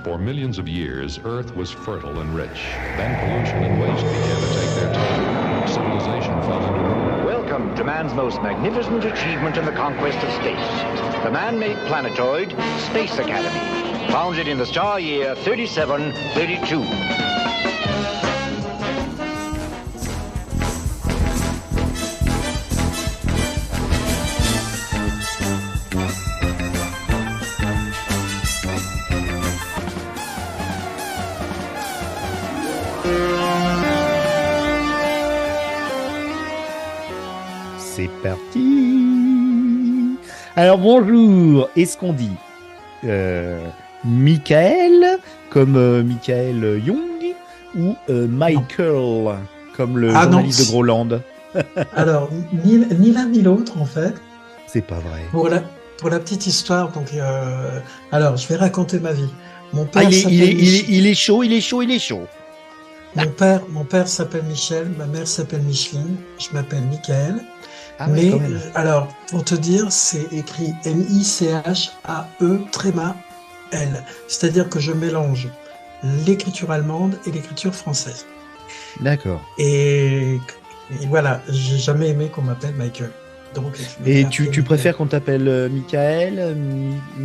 For millions of years, Earth was fertile and rich. Then pollution and waste began to take their toll. Civilization fell into ruin. Welcome to man's most magnificent achievement in the conquest of space. The man-made planetoid, Space Academy, founded in the star year 3732. C'est parti. Alors bonjour, est-ce qu'on dit Michael comme Michael Young ou Michael comme le journaliste de Groland? Alors, ni l'un ni l'autre en fait. C'est pas vrai. Pour la petite histoire, donc alors je vais raconter ma vie. Mon père il est chaud. Mon père s'appelle Michel, ma mère s'appelle Micheline, je m'appelle Michael. Ah ouais, mais alors, pour te dire, c'est écrit M-I-C-H-A-E-L. C'est-à-dire que je mélange l'écriture allemande et l'écriture française. D'accord. Et voilà, j'ai jamais aimé qu'on m'appelle Michael. Donc, et tu préfères qu'on t'appelle Michael,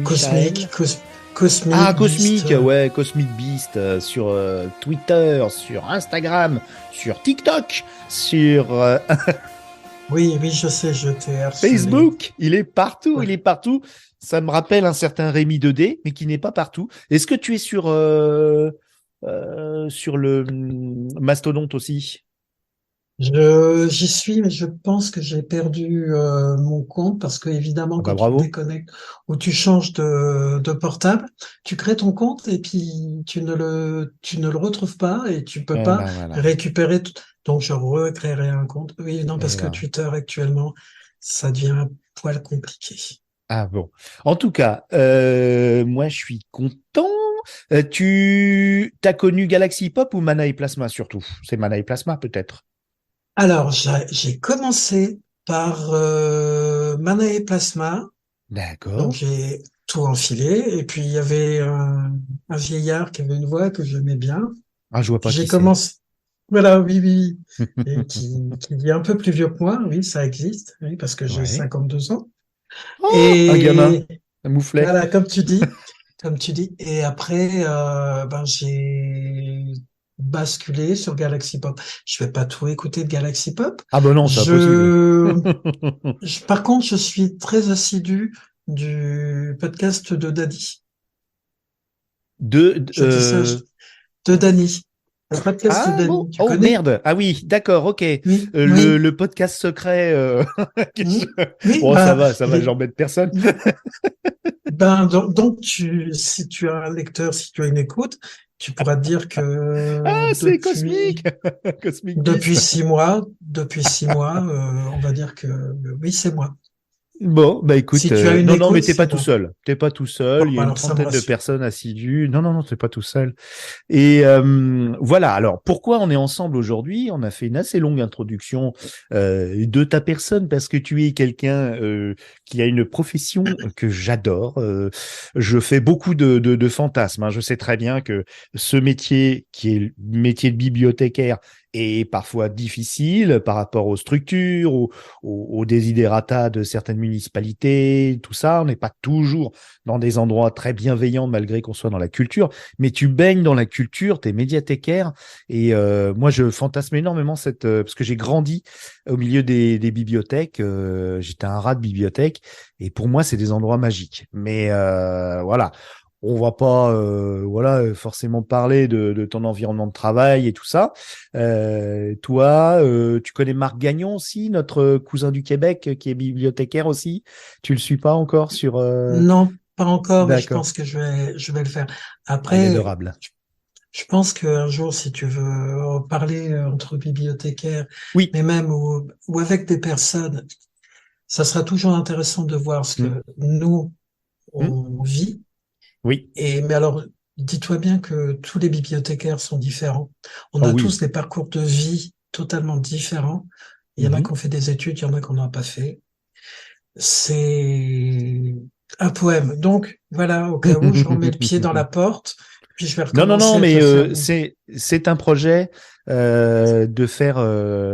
Cosmic. Ah, Cosmic, ouais, Cosmic Beast sur Twitter, sur Instagram, sur TikTok, sur Oui, je sais, je t'ai harcelé. Facebook, il est partout, Ouais. il est partout. Ça me rappelle un certain Rémi 2D, mais qui n'est pas partout. Est-ce que tu es sur le mastodonte aussi? J'y suis, mais je pense que j'ai perdu mon compte parce que évidemment, quand tu bravo. te déconnectes ou tu changes de portable, tu crées ton compte et puis tu ne le retrouves pas et tu peux pas Voilà. récupérer tout. Donc je recréerai un compte. Oui, non, parce que Voilà. Twitter actuellement, ça devient un poil compliqué. Ah bon. En tout cas, moi je suis content. Tu as connu Galaxy Pop ou Mana et Plasma surtout? C'est Mana et Plasma peut-être. Alors, j'ai commencé par Mana et Plasma. D'accord. Donc j'ai tout enfilé et puis il y avait un vieillard qui avait une voix que j'aimais bien. Ah, je vois pas J'ai qui commencé, voilà, oui, c'est. et qui est un peu plus vieux que moi, oui, ça existe, oui, parce que j'ai Ouais. 52 ans. Oh, un gamin, Et un mouflet. voilà, comme tu dis. Et après, j'ai basculé sur Galaxy Pop. Je vais pas tout écouter de Galaxy Pop. Ah ben non, c'est impossible. Par contre, je suis très assidu du podcast de Daddy. Je dis ça, de Danny. Le podcast de Ah Danny, bon? tu Oh connais? merde. Ah oui, d'accord, ok. Oui, Le podcast secret. oui, oui, Bon, ça va, il est, j'embête personne. donc si tu as un lecteur, si tu as une écoute, tu pourras te dire que Ah, c'est Cosmic. Cosmic depuis Beast. 6 mois, on va dire que oui, c'est moi. Bon, bah écoute, Si tu as une non, mais écoute, t'es pas c'est tout moi. seul. T'es pas tout seul. Bon, Il y a une alors ça me trentaine de rassure. personnes assidues. Non, t'es pas tout seul. Et voilà. Alors, pourquoi on est ensemble aujourd'hui? On a fait une assez longue introduction de ta personne parce que tu es quelqu'un qui a une profession que j'adore. Je fais beaucoup de fantasmes. Hein. Je sais très bien que ce métier, qui est le métier de bibliothécaire, est parfois difficile par rapport aux structures, aux desiderata de certaines municipalités, tout ça. On n'est pas toujours dans des endroits très bienveillants malgré qu'on soit dans la culture, mais tu baignes dans la culture, t'es médiathécaire et moi je fantasme énormément parce que j'ai grandi au milieu des bibliothèques, j'étais un rat de bibliothèque et pour moi c'est des endroits magiques. Mais voilà. On va pas forcément parler de ton environnement de travail et tout ça. Toi, tu connais Marc Gagnon aussi, notre cousin du Québec qui est bibliothécaire aussi. Tu le suis pas encore sur Non, pas encore, mais je D'accord. pense que je vais le faire. Ah, il est Après, adorable. je pense qu'un jour, si tu veux parler entre bibliothécaires, Oui. mais même ou avec des personnes, ça sera toujours intéressant de voir ce Mm. que nous, Mm. on vit. Oui. Mais alors, dis-toi bien que tous les bibliothécaires sont différents. On Ah a oui. tous des parcours de vie totalement différents. Il y en a qui ont fait des études, il y en a qui n'en ont pas fait. C'est un poème. Donc, voilà, au cas où je remets le pied dans la porte, Puis je vais Non, non, recommencer non, à te mais le faire. c'est un projet de faire.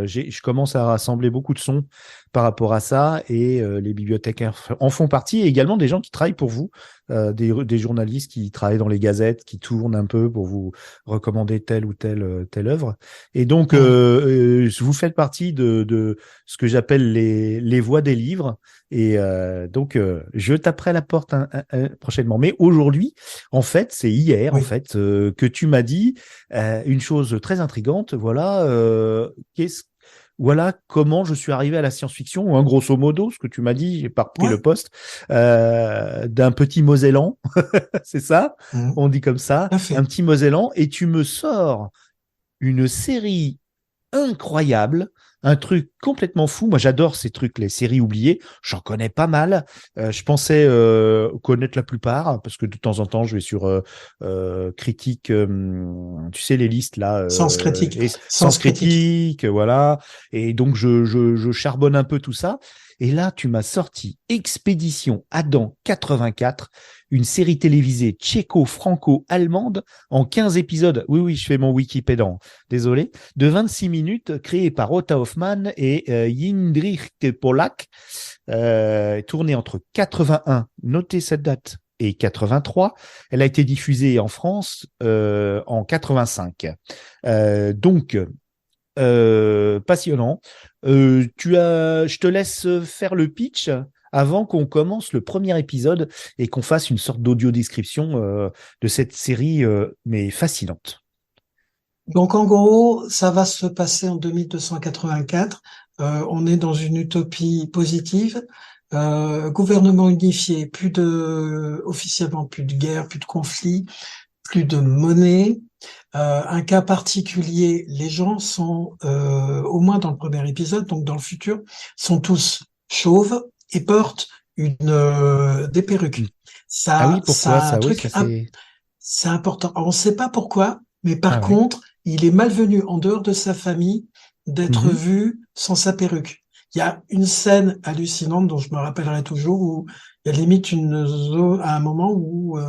Je commence à rassembler beaucoup de sons par rapport à ça et les bibliothécaires en font partie et également des gens qui travaillent pour vous, des journalistes qui travaillent dans les gazettes, qui tournent un peu pour vous recommander telle ou telle œuvre. Et donc, Oui. vous faites partie de ce que j'appelle les voix des livres. Et donc, je taperai à la porte prochainement. Mais aujourd'hui, en fait, c'est hier, en Oui. fait, que tu m'as dit une chose très intrigante. Voilà, voilà comment je suis arrivé à la science-fiction, ou un grosso modo, ce que tu m'as dit, j'ai pas repris le Ouais. poste, d'un petit Mosellan, c'est ça? Tout On dit comme ça, à un fait. petit Mosellan, et tu me sors une série incroyable, un truc complètement fou. Moi, j'adore ces trucs, les séries oubliées. J'en connais pas mal. Je pensais connaître la plupart parce que de temps en temps, je vais sur critique, tu sais les listes là, Sens critique. et Sens Sens critique. critique, voilà. Et donc je charbonne un peu tout ça. Et là, tu m'as sorti Expédition Adam 84, une série télévisée tchéco-franco-allemande en 15 épisodes. Oui, oui, je fais mon Wikipédia. Désolé, de 26 minutes, créée par Otto Hoffmann et Jindřich Polák, tournée entre 81, notez cette date, et 83. Elle a été diffusée en France en 85. Donc, passionnant. Je te laisse faire le pitch avant qu'on commence le premier épisode et qu'on fasse une sorte d'audio description de cette série, mais fascinante. Donc en gros, ça va se passer en 2284. On est dans une utopie positive. Gouvernement unifié, officiellement plus de guerre, plus de conflits, plus de monnaie. Un cas particulier, les gens sont, au moins dans le premier épisode, donc dans le futur, sont tous chauves et portent des perruques. Ah oui, Ça pourquoi a un ça? Oui, truc, ça c'est. c'est important. Alors, on ne sait pas pourquoi, mais par Ah ouais. contre, il est malvenu en dehors de sa famille d'être Mhm. vu sans sa perruque. Il y a une scène hallucinante dont je me rappellerai toujours où il y a limite une zone à un moment où,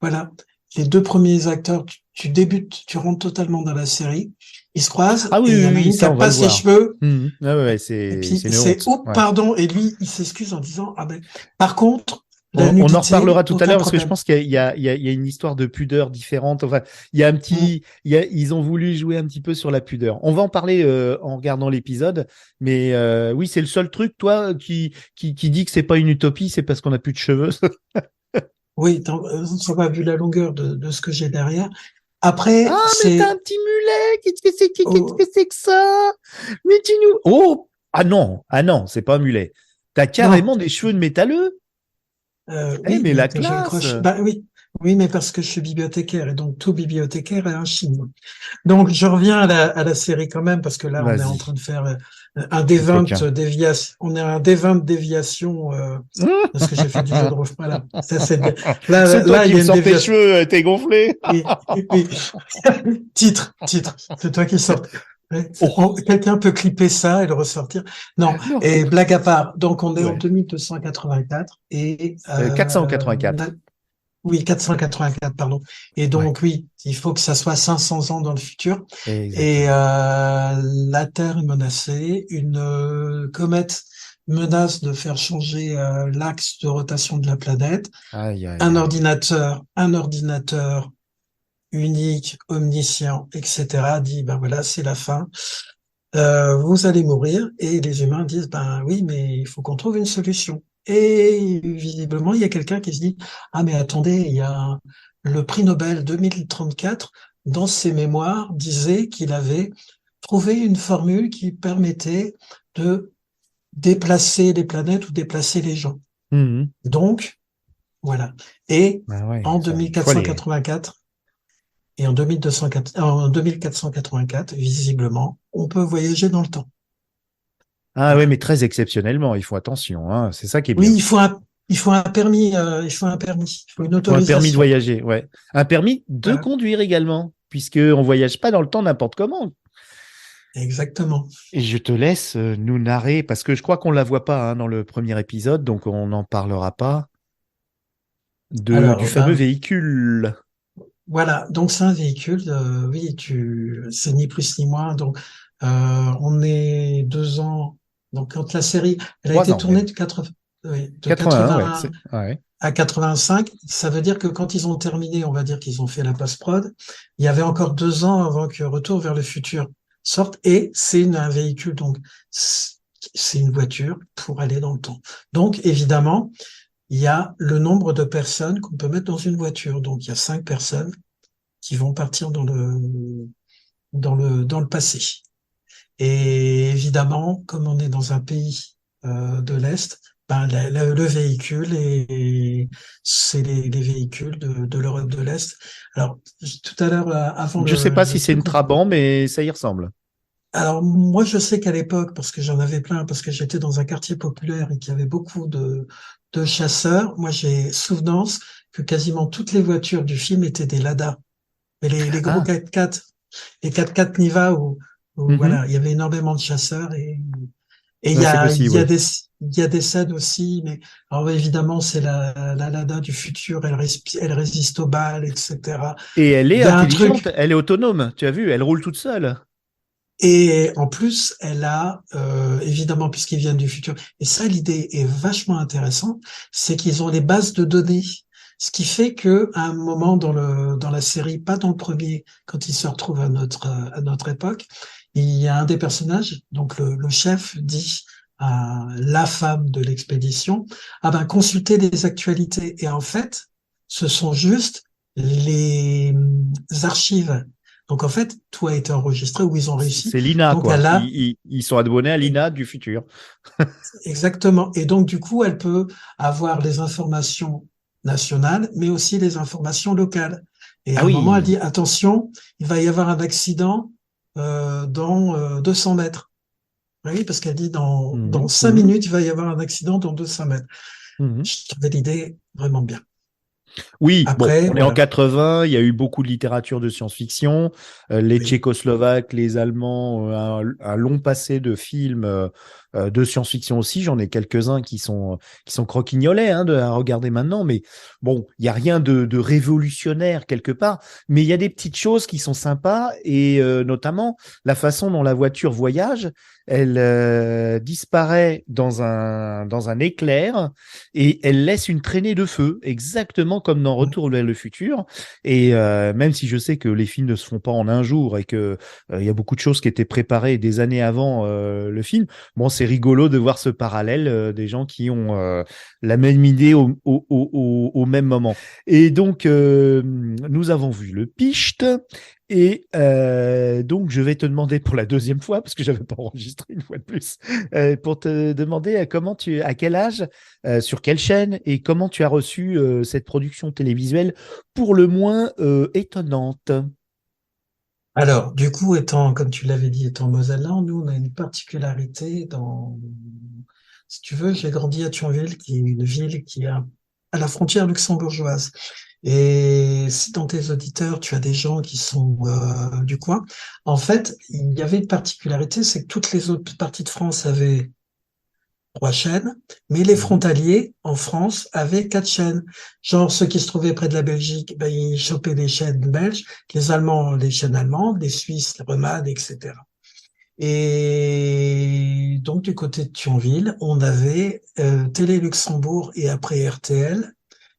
voilà, les deux premiers acteurs, tu débutes, tu rentres totalement dans la série, ils se croisent Ah oui, et il y oui, en a oui, une qui ça a on va pas le ses voir. cheveux Mhm. Ah ouais, ouais, et c'est puis une c'est honte. oh Ouais. pardon et lui il s'excuse en disant ah ben par contre la On en nudité reparlera tout à aucun l'heure parce que je problème. pense qu'il y a une histoire de pudeur différente. Enfin, Mm. ils ont voulu jouer un petit peu sur la pudeur. On va en parler en regardant l'épisode, mais oui, c'est le seul truc, toi, qui dit que c'est pas une utopie, c'est parce qu'on a plus de cheveux. Oui, ça va vu la longueur de ce que j'ai derrière. Après, Ah, mais t'as c'est un petit mulet. Qu'est-ce oh, que c'est que ça? Mais tu nous. Oh! Ah non, c'est pas un mulet. T'as non, carrément des cheveux de métalleux. Eh, oui, mais mais la que classe. j'accroche. Bah oui, oui, mais parce que je suis bibliothécaire et donc tout bibliothécaire est un chinois. Donc je reviens à la série quand même parce que là on est en train Vas-y, de faire un je des suis 20 coquin. déviations, on est à un des 20 déviations parce que j'ai fait du jeu de rôle. Voilà, ça c'est C'est toi là il qui y me a une sors tes déviation. cheveux, t'es gonflé. Oui, oui. Titre, c'est toi qui sors. Ouais, Oh, quelqu'un peut clipper ça et le ressortir. Non, non. et blague à part. Donc, on est en Ouais. 2284 et 484. oui, 484, pardon. Et Ouais. donc, oui, il faut que ça soit 500 ans dans le futur. Et Exactement. la Terre est menacée. Une comète menace de faire changer l'axe de rotation de la planète. Aïe, aïe, aïe. Un ordinateur unique, omniscient, etc., dit, ben voilà, c'est la fin, vous allez mourir, et les humains disent, ben oui, mais il faut qu'on trouve une solution. Et visiblement, il y a quelqu'un qui se dit, ah mais attendez, il y a le prix Nobel 2034, dans ses mémoires, disait qu'il avait trouvé une formule qui permettait de déplacer les planètes ou déplacer les gens. Mhm. Donc, voilà. Et Ah ouais, en ça, il faut aller. 2484, et en 2484, visiblement, on peut voyager dans le temps. Ah ouais, Voilà. mais très exceptionnellement, ils font attention, hein. C'est ça qui est Oui, bien. il faut un permis, il faut une Ou un permis de autorisation. voyager, ouais. Un permis de Voilà. conduire également, puisque on voyage pas dans le temps n'importe comment. Exactement. Et je te laisse nous narrer, parce que je crois qu'on la voit pas hein, dans le premier épisode, donc on n'en parlera pas, du Alors, fameux ben, véhicule. Voilà, donc c'est un véhicule, oui, c'est ni plus ni moins. Donc, on est 2 ans. Donc, quand la série, elle a 3 été ans tournée même. de 80, oui, de 81, ouais. 81 Ouais. à 85. Ça veut dire que quand ils ont terminé, on va dire qu'ils ont fait la post-prod, il y avait encore 2 ans avant que Retour vers le futur sorte. Et un véhicule, donc c'est une voiture pour aller dans le temps. Donc, évidemment, il y a le nombre de personnes qu'on peut mettre dans une voiture. Donc, il y a 5 personnes qui vont partir dans le passé. Et évidemment, comme on est dans un pays de l'Est, ben, le véhicule c'est les véhicules de l'Europe de l'Est. Alors, tout à l'heure, avant Je sais pas le si c'est truc, une Trabant, mais ça y ressemble. alors moi, je sais qu'à l'époque, parce que j'en avais plein, parce que j'étais dans un quartier populaire et qu'il y avait beaucoup de chasseurs, moi j'ai souvenance que quasiment toutes les voitures du film étaient des Lada. Mais les gros Ah. 4x4, les 4x4 Niva où Mhm. voilà, il y avait énormément de chasseurs et Ouais, c'est il possible, y a oui. des scènes aussi, mais alors évidemment c'est la Lada du futur, elle résiste aux balles, etc. Et elle Il est y a un intelligente, truc elle est autonome. Tu as vu, elle roule toute seule. et en plus elle a évidemment puisqu'ils viennent du futur et ça l'idée est vachement intéressante, c'est qu'ils ont les bases de données. Ce qui fait que à un moment dans la série, pas dans le premier, quand ils se retrouvent à notre époque, il y a un des personnages, donc le chef, dit à la femme de l'expédition, ah ben consultez les actualités. Et en fait, ce sont juste les archives. Donc en fait, tout a été enregistré où ils ont réussi. C'est l'INA, Donc quoi. elle a Ils sont abonnés à l'INA du futur. exactement. Et donc, du coup, elle peut avoir les informations nationales, mais aussi les informations locales. Et Ah à un moment, elle oui. dit, attention, il va y avoir un accident dans 200 mètres. Oui, parce qu'elle dit, dans Mhm, 5 mhm, minutes, il va y avoir un accident dans 200 mètres. mhm. Je trouvais l'idée vraiment bien. Oui, bon, Après, on est en voilà. 80, il y a eu beaucoup de littérature de science-fiction. Les Oui. Tchécoslovaques, les Allemands, un long passé de films de science-fiction aussi. J'en ai quelques-uns qui sont croquignolets à regarder maintenant. Mais bon, il n'y a rien de révolutionnaire quelque part. Mais il y a des petites choses qui sont sympas et notamment la façon dont la voiture voyage. Elle disparaît dans un éclair et elle laisse une traînée de feu, exactement comme dans Retour vers le futur. Et même si je sais que les films ne se font pas en un jour et que il y a beaucoup de choses qui étaient préparées des années avant le film, bon, c'est rigolo de voir ce parallèle des gens qui ont la même idée au même moment. Et donc, nous avons vu le Picht. Et donc, je vais te demander pour la deuxième fois, parce que j'avais pas enregistré une fois de plus, pour te demander à quel âge sur quelle chaîne et comment tu as reçu cette production télévisuelle pour le moins étonnante. Alors, du coup, comme tu l'avais dit, étant Mosellan, nous, on a une particularité si tu veux, j'ai grandi à Thionville, qui est une ville qui est à la frontière luxembourgeoise. Et si dans tes auditeurs, tu as des gens qui sont du coin, en fait, il y avait une particularité, c'est que toutes les autres parties de France avaient 3 chaînes, mais les Mhm. frontaliers en France avaient 4 chaînes. Genre ceux qui se trouvaient près de la Belgique, ben, ils chopaient les chaînes belges, les Allemands, les chaînes allemandes, les Suisses, les Remades, etc. Et donc du côté de Thionville, on avait Télé Luxembourg et après RTL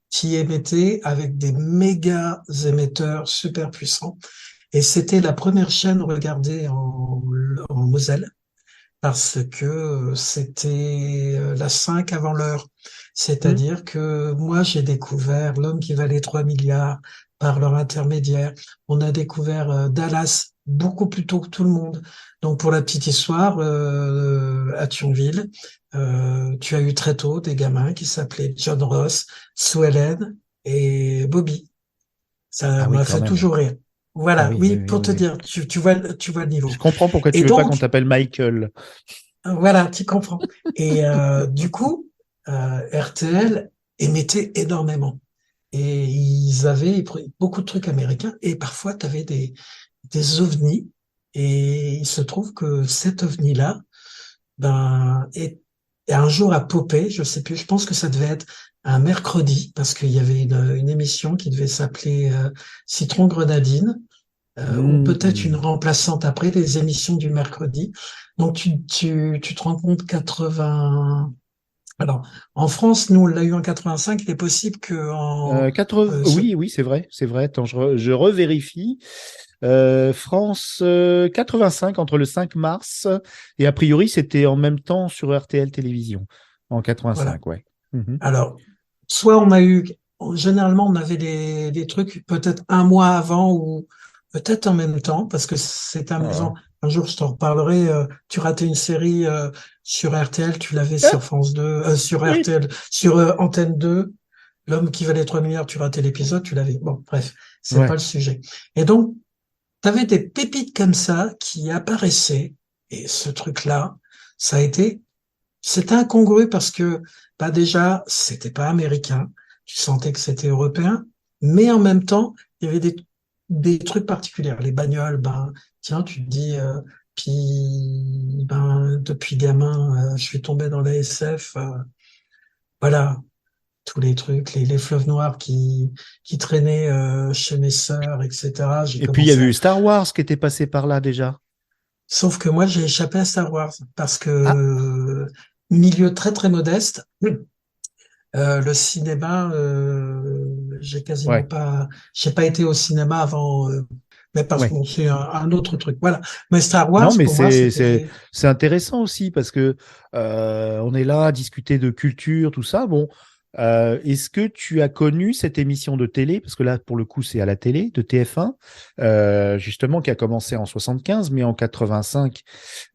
qui émettaient avec des méga émetteurs super puissants. Et c'était la première chaîne regardée en Moselle parce que c'était la 5 avant l'heure. Mhm. C'est-à-dire que moi, j'ai découvert L'homme qui valait 3 milliards par leur intermédiaire. On a découvert Dallas beaucoup plus tôt que tout le monde. Donc, pour la petite histoire, à Thionville, tu as eu très tôt des gamins qui s'appelaient John Ross, Sue Ellen et Bobby. Ça Ah oui, m'a quand fait même. toujours rire. Ah Voilà, oui, oui, oui, oui, pour oui, te oui. dire, tu vois le Je niveau. comprends pourquoi tu Et veux pas qu'on donc, t'appelle Michael. voilà, tu comprends. Et du coup, RTL émettait énormément. Et ils avaient beaucoup de trucs américains. Et parfois, tu avais des ovnis. Et il se trouve que cet ovni-là, ben, est un jour a popé, je sais plus, je pense que ça devait être un mercredi, parce qu'il y avait une émission qui devait s'appeler Citron Grenadine, ou peut-être une Hmm. remplaçante après les émissions du mercredi. Donc tu te rends compte 80. Alors en France, nous on l'a eu en 85. Il est possible que Oui, oui, c'est vrai, c'est vrai. Attends, je revérifie. France 85 entre le 5 mars et a priori c'était en même temps sur RTL Télévision en voilà. 85, ouais. Mhm. Alors soit on a eu, généralement on avait des trucs peut-être un mois avant ou peut-être en même temps, parce que c'est Ah. amusant. Un jour je t'en reparlerai. Tu ratais une série sur RTL, tu l'avais Ah, sur France 2, sur oui, RTL, sur Antenne 2. L'homme qui valait 3 milliards, tu ratais l'épisode, tu l'avais. Bon, bref, c'est pas ouais. le sujet. Et donc, tu avais des pépites comme ça qui apparaissaient. Et ce truc-là, ça a été, c'était incongru parce que, bah déjà, c'était pas américain. Tu sentais que c'était européen. Mais en même temps, il y avait des trucs particuliers. Les bagnoles, ben, tiens, tu te dis, puis, ben, depuis gamin, je suis tombé dans la SF. Voilà, tous les trucs, les fleuves noirs qui traînaient chez mes sœurs, etc. J'ai Et puis il y avait commencé eu à... Star Wars qui était passé par là déjà. Sauf que moi, j'ai échappé à Star Wars parce que Ah, milieu très très modeste, le cinéma, ouais, j'ai pas été au cinéma avant, mais parce que ouais. bon, c'est un autre truc. Voilà. Mais Star Wars, Non, mais pour moi, c'est c'était, c'est intéressant aussi parce que on est là à discuter de culture, tout ça. Bon, est-ce que tu as connu cette émission de télé? Parce que là, pour le coup, c'est à la télé de TF1, justement, qui a commencé en 75, mais en 85,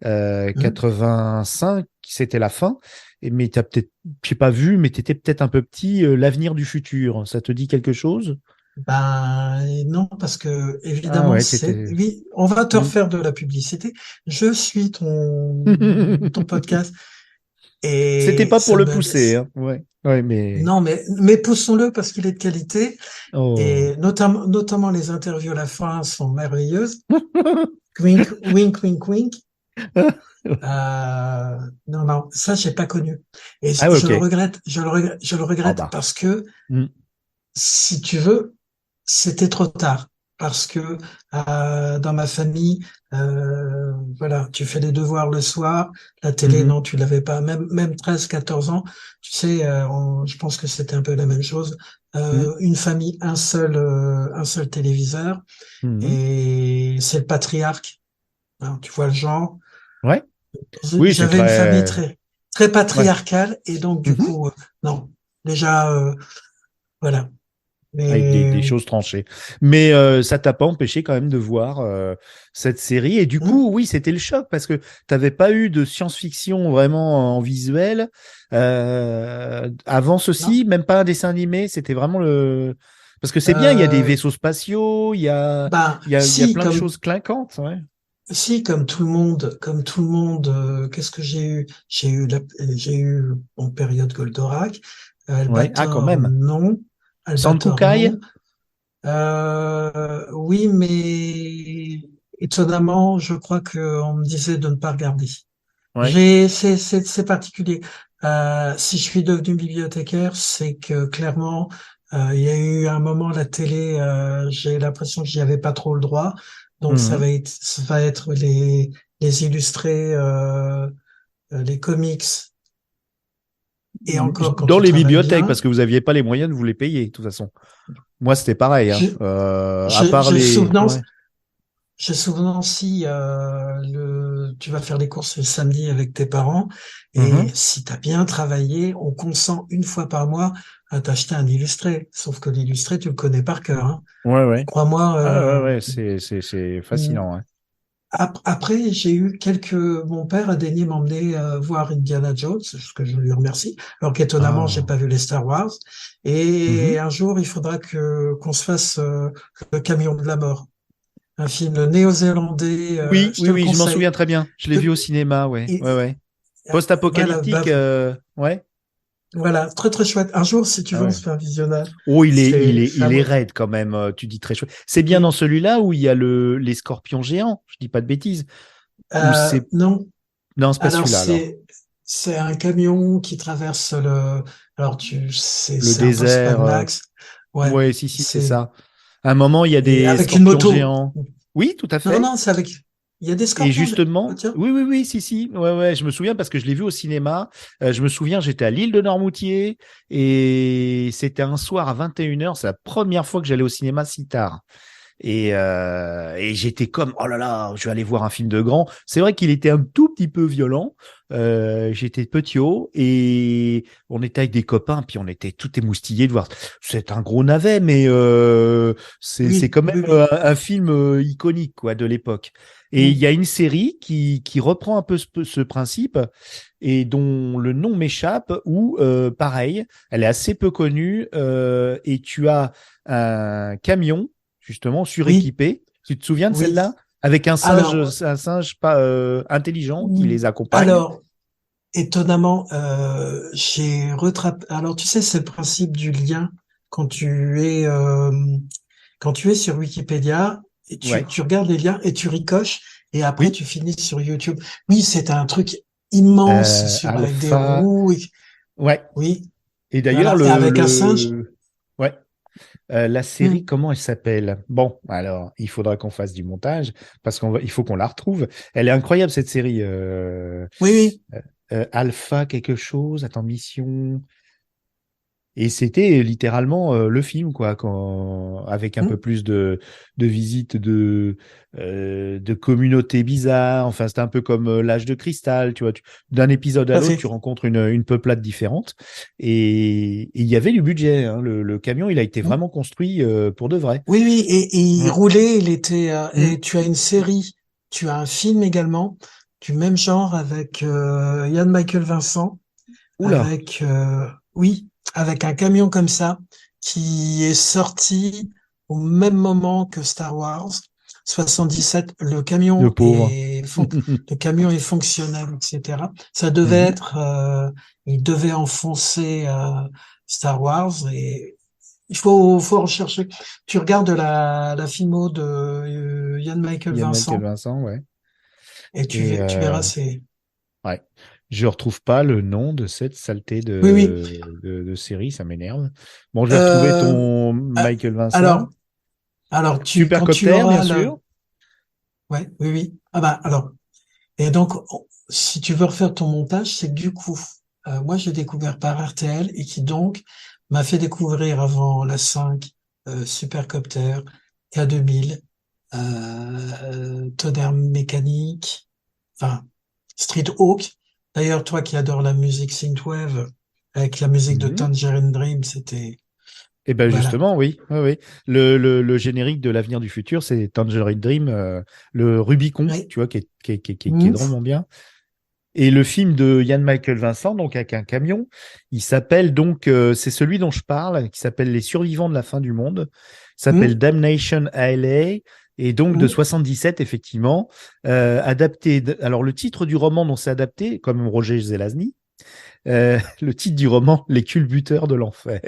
hein, 85, c'était la fin. Mais t'as peut-être, j'ai pas vu, mais tu étais peut-être un peu petit. L'avenir du futur, ça te dit quelque chose? ben non, parce que Ah évidemment, ouais, c'est t'étais. oui, on va te Hmm. refaire de la publicité. Je suis ton podcast C'était et pas pour ça le me pousser, hein. Ouais, ouais, mais. non, mais poussons-le parce qu'il est de qualité Oh. et notamment les interviews à la fin sont merveilleuses. Wink, wink, wink, wink. Non, non, ça j'ai pas connu et Ah ouais, je le ok. regrette, je le Ah regrette bah. parce que Hmm. si tu veux, c'était trop tard. Parce que dans ma famille, voilà, tu fais les devoirs le soir, la télé, Mhm. non, tu l'avais pas. Même 13, 14 ans, tu sais, je pense que c'était un peu la même chose. Mhm. Une famille, un seul téléviseur, Mhm. et c'est le patriarche. Hein, tu vois le genre. Ouais. Oui, c'est J'avais une famille très. très, très Ouais. patriarcale, et donc du Mhm. coup, non, déjà, voilà. Avec des Mais choses tranchées. Mais ça t'a pas empêché quand même de voir cette série. Et du hum, coup, oui, c'était le choc parce que t'avais pas eu de science-fiction vraiment en visuel. Avant non. ceci, même pas un dessin animé. C'était vraiment le. Parce que c'est bien, il y a des Euh, vaisseaux spatiaux, Ben, il y a si, plein de choses clinquantes. Ouais. comme tout le monde, qu'est-ce que j'ai eu? J'ai eu en période Goldorak, Ouais. Ah, quand Albator, même. non, Albator, Sankukai? non. Oui, mais étonnamment, je crois qu'on me disait de ne pas regarder. Ouais. C'est particulier. Si je suis devenu bibliothécaire, c'est que clairement, il y a eu un moment la télé, j'ai l'impression que j'y avais pas trop le droit. Donc Mhm. ça va être les illustrés, les comics, et encore quand Dans tu les travailles bibliothèques, parce bien. que vous aviez pas les moyens de vous les payer, de toute façon. Moi, c'était pareil, hein. J'ai À part j'ai les. souvenance, Ouais. j'ai souvenance si tu vas faire les courses le samedi avec tes parents et Mhm. si tu as bien travaillé, on consent une fois par mois à t'acheter un illustré. Sauf que l'illustré, tu le connais par cœur, hein. Ouais, ouais. Crois-moi. Ah, ouais, ouais, c'est fascinant, hein. Après, j'ai eu mon père a daigné m'emmener voir Indiana Jones, ce que je lui remercie. Alors qu'étonnamment, j'ai Ah. pas vu les Star Wars. Et Mhm. un jour, il faudra que qu'on se fasse le Camion de la mort, un film néo-zélandais. Oui, Je oui, te le oui, je m'en souviens conseille. très bien. Je l'ai vu au cinéma, ouais, Et- ouais, ouais. voilà, Post-apocalyptique, ouais. voilà, très très chouette. Un jour, si tu Ah veux, on ouais. se fait un visionnage. Oh, C'est à il est moi. raide quand même. Tu dis très chouette. C'est bien dans Oui. celui-là où il y a les scorpions géants. Je dis pas de bêtises. Ou c'est Non. non, c'est pas Alors celui-là alors. c'est un camion qui traverse alors Le c'est un peu ce Mad désert. Max. Ouais, Ouais, si, c'est c'est, ça. À un moment, il y a et des avec une scorpions moto. géants. Oui, tout à Non, fait. non, c'est avec, il y a des Et scorpions. Ah, justement, tiens. oui, oui, oui, si, si, ouais, ouais, je me souviens parce que je l'ai vu au cinéma. Je me souviens, j'étais à l'île de Normoutier et c'était un soir à 21h. C'est la première fois que j'allais au cinéma si tard. Et j'étais comme, oh là là, je vais aller voir un film de grand. C'est vrai qu'il était un tout petit peu violent. J'étais petit haut et on était avec des copains, puis on était tout émoustillés de voir. C'est un gros navet, mais c'est Oui, quand même oui, oui. un film iconique quoi de l'époque. Et il Mm. y a une série qui reprend un peu ce principe et dont le nom m'échappe, où pareil, elle est assez peu connue et tu as un camion justement Oui, suréquipé. Tu te souviens de oui. celle-là? Avec Alors, un singe pas intelligent qui mm, les accompagne. alors, étonnamment, j'ai rattrapé. Alors, tu sais, c'est le principe du lien quand quand tu es sur Wikipédia et Ouais. tu regardes les liens et tu ricoches et après Oui. tu finis sur YouTube. Oui, c'est un truc immense avec des Alpha. roues. Ouais. Oui, Et d'ailleurs, voilà. Et avec un singe. Ouais. La série, Hmm. comment elle s'appelle? Bon, alors, il faudra qu'on fasse du montage parce il faut qu'on la retrouve. Elle est incroyable, cette série. Oui, oui. Alpha quelque chose, attends, Mission. Et c'était littéralement le film, quoi, avec un peu Hmm. plus de visites de communautés bizarres. Enfin, c'était un peu comme l'âge de cristal, tu vois. D'un épisode Tout à à l'autre, fait. tu rencontres une peuplade différente. Et il y avait du budget, hein. Le camion, il a été Hmm. vraiment construit pour de vrai. Oui, oui. Et il Ouais. roulait, Mm. et tu as une série, tu as un film également du même genre avec Yann Michael Vincent. Oula. Avec, oui, avec un camion comme ça qui est sorti au même moment que Star Wars 77. Le pauvre. Le camion est fonctionnel, etc. Ça devait Mhm. être, il devait enfoncer Star Wars et faut rechercher. Tu regardes la filmo de Ian Michael Yann Michael Vincent Vincent, ouais. et Et tu verras, c'est, ouais. Je retrouve pas le nom de cette saleté oui, oui. de série, ça m'énerve. Bon, je vais retrouver Euh, ton ah, Michael alors, Vincent. quand tu Supercopter, bien auras le, sûr. ouais, oui, oui. Ah bah, alors, et donc, si tu veux refaire ton montage, c'est que du coup, moi, j'ai découvert par RTL et qui donc m'a fait découvrir avant la 5, Supercopter, K2000, Tonnerre mécanique, enfin, Street Hawk. D'ailleurs, toi qui adores la musique synthwave, avec la musique de Mhm. Tangerine Dream, c'était, Et ben voilà. justement, oui, oui, oui. Le générique de l'avenir du futur, c'est Tangerine Dream, le Rubicon, Oui. tu vois, qui est Mhm. drôlement bien. Et le film de Yann Michael Vincent, donc avec un camion, il s'appelle donc, c'est celui dont je parle, qui s'appelle Les Survivants de la fin du monde. Il s'appelle Mhm. Damnation LA, et donc de Mhm. 77, effectivement, adapté. Alors le titre du roman dont c'est adapté, comme Roger Zelazny, le titre du roman, Les culbuteurs de l'enfer.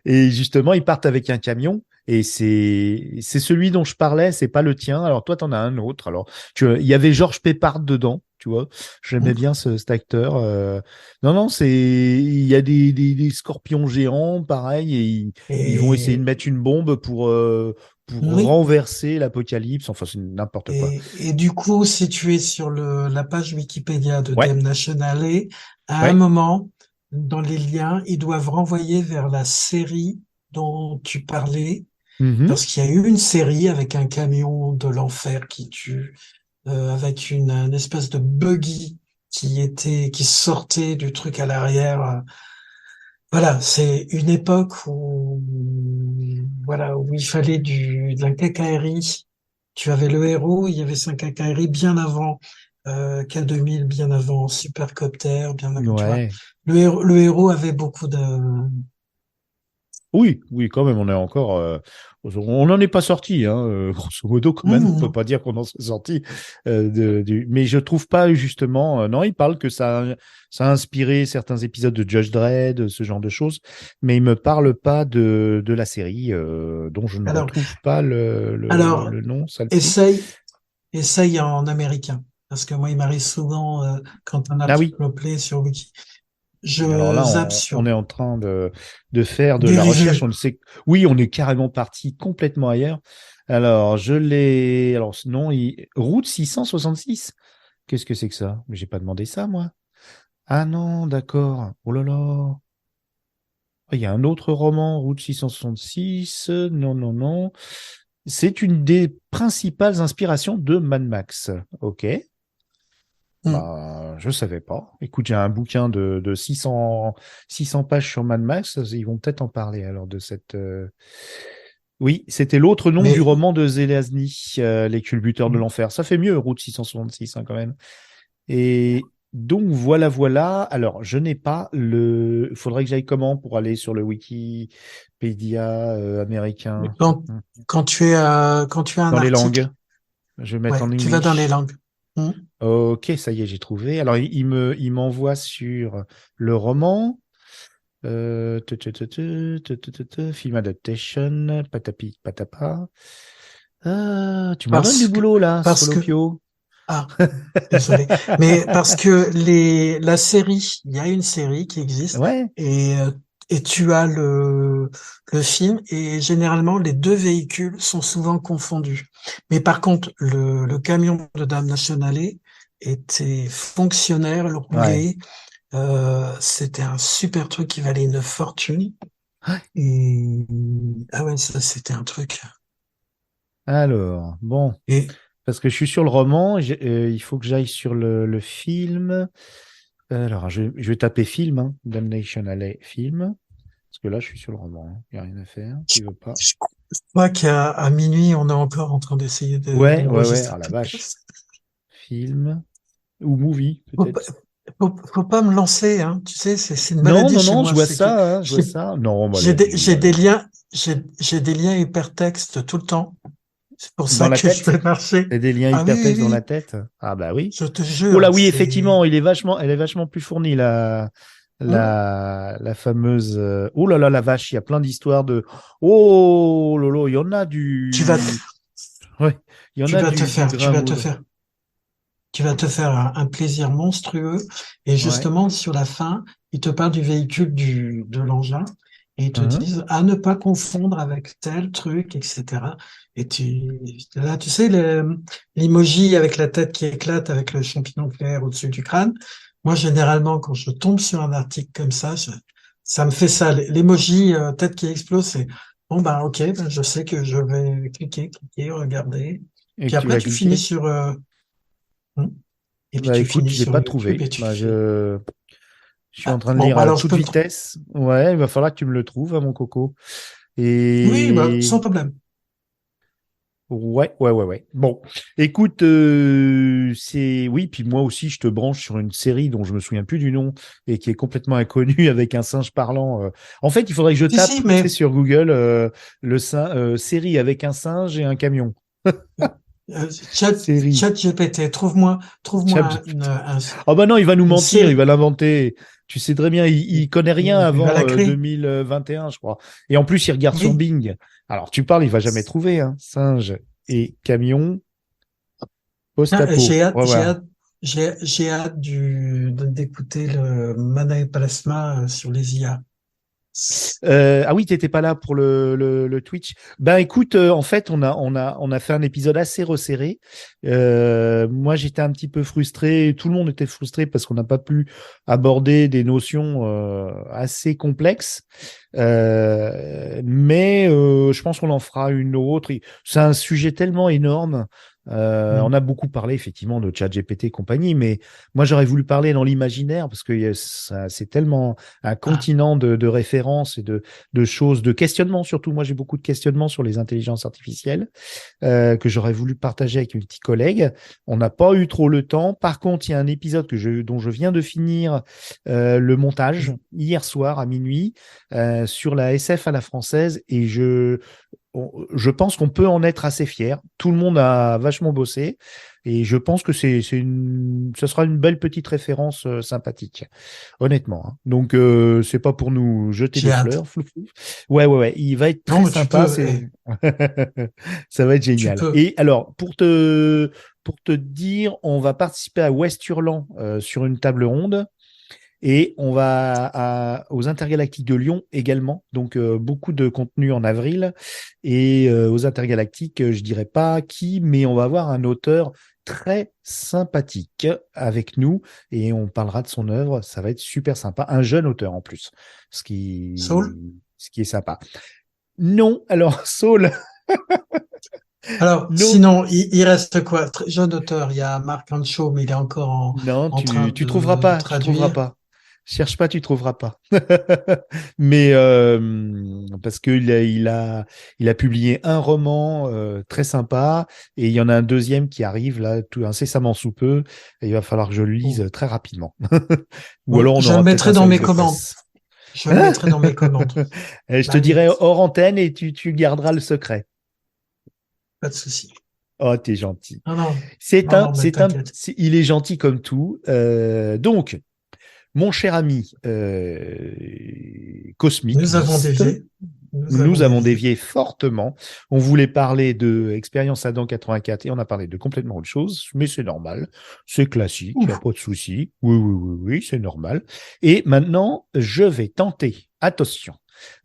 Et justement, ils partent avec un camion. Et c'est celui dont je parlais, c'est pas le tien. Alors toi, t'en as un autre. Alors il y avait Georges Peppard dedans, tu vois. J'aimais bien cet acteur. Non, non, il y a des scorpions géants, pareil, et ils vont essayer de Et, mettre une bombe pour oui. renverser l'apocalypse. Enfin, c'est n'importe quoi. Et du coup, si tu es sur la page Wikipédia de Ouais, Damnation Alley, à un ouais. moment, dans les liens, ils doivent renvoyer vers la série dont tu parlais, Mhm. parce qu'il y a eu une série avec un camion de l'enfer qui tue, avec une espèce de buggy qui sortait du truc à l'arrière. Voilà, c'est une époque où, voilà, où il fallait d'un quincaillerie. Tu avais le héros, il y avait 5 quincailleries bien avant K2000, bien avant Supercopter, bien avant, tu vois. Ouais. Le héros avait beaucoup de... Oui, oui, quand même, on est encore. On n'en est pas sorti, hein, grosso modo, quand même. On peut Non. pas dire qu'on en soit sorti. Mais je trouve pas justement. Non, il parle que ça a inspiré certains épisodes de Judge Dredd, ce genre de choses, mais il me parle pas de la série, dont je ne Alors, retrouve pas alors, le nom, celle-ci. essaye, essaye en américain. parce que moi, il m'arrive souvent, quand un Ah oui. article me plaît sur Wiki, Alors je là, zappe on sur est en train de faire de la recherche. dérivé. On ne sait, oui, on est carrément parti complètement ailleurs. Alors, je l'ai, alors, non, route 666. Qu'est-ce que c'est que ça? Mais j'ai pas demandé ça, moi. Ah non, d'accord. Oh là là. Ah, il y a un autre roman, Route 666. Non, non, non. C'est une des principales inspirations de Mad Max. Ok. Hmm. Bah, je savais pas. Écoute, j'ai un bouquin de 600 pages sur Mad Max. Ils vont peut-être en parler alors de cette. Oui, c'était l'autre nom du Mais roman de Zelazny, Les Culbuteurs de l'Enfer. Ça fait mieux, Route 666, hein, quand même. Et donc, voilà, voilà. Alors, je n'ai pas le. Il faudrait que j'aille comment pour aller sur le Wikipédia américain? quand, quand tu as un Dans les article, langues. Je vais mettre ouais, en tu vas dans les English. langues. Hmm. Ok, ça y est, j'ai trouvé. Alors, il m'envoie sur le roman. Film adaptation, patapi, patapa. Tu m'en donnes du Parce que, boulot là, parce que, Solopio. ah, désolé, mais parce que la série, il y a une série qui existe Ouais, et tu as le film et généralement les deux véhicules sont souvent confondus. Mais par contre, le camion de Dame Nationale était fonctionnel, le ouais. roulait, c'était un super truc qui valait une fortune. Et, ah ouais, ça c'était un truc. Alors, bon, Et parce que je suis sur le roman, il faut que j'aille sur le film. Alors, je vais taper film, hein, Damnation Alley, film. Parce que là, je suis sur le roman. Il n'y a rien à faire. je Tu veux pas? je crois qu'à minuit, on est encore en train d'essayer Ouais, ouais, ouais. d'enregistrer Ah la le vache. podcast. Film ou movie, Faut pas, peut-être. faut pas me lancer, hein. Tu sais, c'est une Non, maladie non, chez non, je moi. vois C'est que ça, hein, je vois j'ai ça. Non, maladie. j'ai des liens, j'ai des liens hypertextes tout le temps. C'est pour Dans ça la que je vais tête? marcher. T'as des liens Ah oui, oui, hypertextes dans la oui. tête? Ah bah oui. Je te Oh là jure, oui, c'est, effectivement, elle est vachement plus fournie, hmm. la fameuse. Oh là là, la vache, il y a plein d'histoires de. Oh lolo, il y en a Tu vas, du. Ouais, il y en tu a vas te du faire, grain à moudre. tu vas te faire un plaisir monstrueux. Et Ouais. justement, sur la fin, ils te parlent du véhicule de l'engin et ils te Hein. disent à ne pas confondre avec tel truc, etc. Et là, tu sais, l'emoji avec la tête qui éclate avec le champignon clair au-dessus du crâne. Moi, généralement, quand je tombe sur un article comme ça me fait ça. L'emoji tête qui explose, c'est bon, bah, ok, ben, je sais que je vais cliquer, regarder. Et Puis que tu après, vas tu finis cliquer? sur, et puis Bah tu écoute, finis je l'ai sur pas YouTube trouvé. et tu Bah, fais. je suis en Ah, train de bon, lire bah à alors je toute peux. vitesse. Ouais, il va falloir que tu me le trouves, à mon coco. Oui, bah, Et sans problème. ouais, ouais, ouais, ouais. Bon, écoute, c'est oui, puis moi aussi, je te branche sur une série dont je me souviens plus du nom et qui est complètement inconnue avec un singe parlant. En fait, il faudrait que je Si, si, tape, tu sais, mais sur Google, série avec un singe et un camion. Série. Chat GPT, trouve-moi ChatGPT. Ah bah non, il va nous une mentir, il série. va l'inventer. Tu sais très bien, il connaît rien Il va avant la créer. 2021, je crois. Et en plus, il regarde sur Oui. Bing. Alors, tu parles, il va jamais trouver, hein. Singe et camion, Ah, post-apo. On va voir. j'ai hâte d'écouter le Mana et Plasma sur les IA. Ah oui, t'étais pas là pour le Twitch. Ben écoute, en fait, on a fait un épisode assez resserré. Moi, j'étais un petit peu frustré. Tout le monde était frustré parce qu'on n'a pas pu aborder des notions assez complexes. Mais je pense qu'on en fera une autre. C'est un sujet tellement énorme. On Mm. a beaucoup parlé effectivement de ChatGPT et compagnie, mais moi j'aurais voulu parler dans l'imaginaire parce que c'est tellement un Ah, continent de références et de choses, de questionnements surtout. Moi, j'ai beaucoup de questionnements sur les intelligences artificielles que j'aurais voulu partager avec mes petits collègues. On n'a pas eu trop le temps. Par contre, il y a un épisode dont je viens de finir le montage hier soir à minuit sur la SF à la française et je pense qu'on peut en être assez fier. Tout le monde a vachement bossé et je pense que ce sera une belle petite référence sympathique, honnêtement, hein. Donc c'est pas pour nous jeter j'ai des hâte. fleurs. Flou, flou. Ouais, ouais, ouais. Il va être Non, très mais tu sympa. peux, Ça va être tu génial. peux. Et alors pour te dire, on va participer à Ouest Hurlant sur une table ronde. Et on va aux Intergalactiques de Lyon également. Donc, beaucoup de contenu en avril. Et aux Intergalactiques, je dirais pas qui, mais on va avoir un auteur très sympathique avec nous. Et on parlera de son œuvre. Ça va être super sympa. Un jeune auteur en plus. Ce qui est sympa. Non, alors, Saul. Alors, Non. sinon, il reste quoi? Très jeune auteur, il y a Marc Ancho, mais il est encore Non, en train tu de trouveras pas. Tu traduire. trouveras pas. Cherche pas, tu trouveras pas. Mais parce que il a publié un roman très sympa et il y en a un deuxième qui arrive là tout incessamment sous peu et il va falloir que je le lise très rapidement. Ou Bon, alors on je aura le peut-être mettrai un dans mes service de commandes. presse. Je le mettrai dans mes commandes. Et je te Bah, dirai oui, hors antenne et tu garderas le secret. pas de souci. Oh, t'es gentil. Non, mais t'inquiète. Il est gentil comme tout. Donc, mon cher ami Cosmic Nous avons Beast, dévié. nous avons dévié fortement. On voulait parler de Expérience Adam 84 et on a parlé de complètement autre chose, mais c'est normal, c'est classique, il n'y a pas de souci. Oui, c'est normal. Et maintenant, je vais tenter, attention,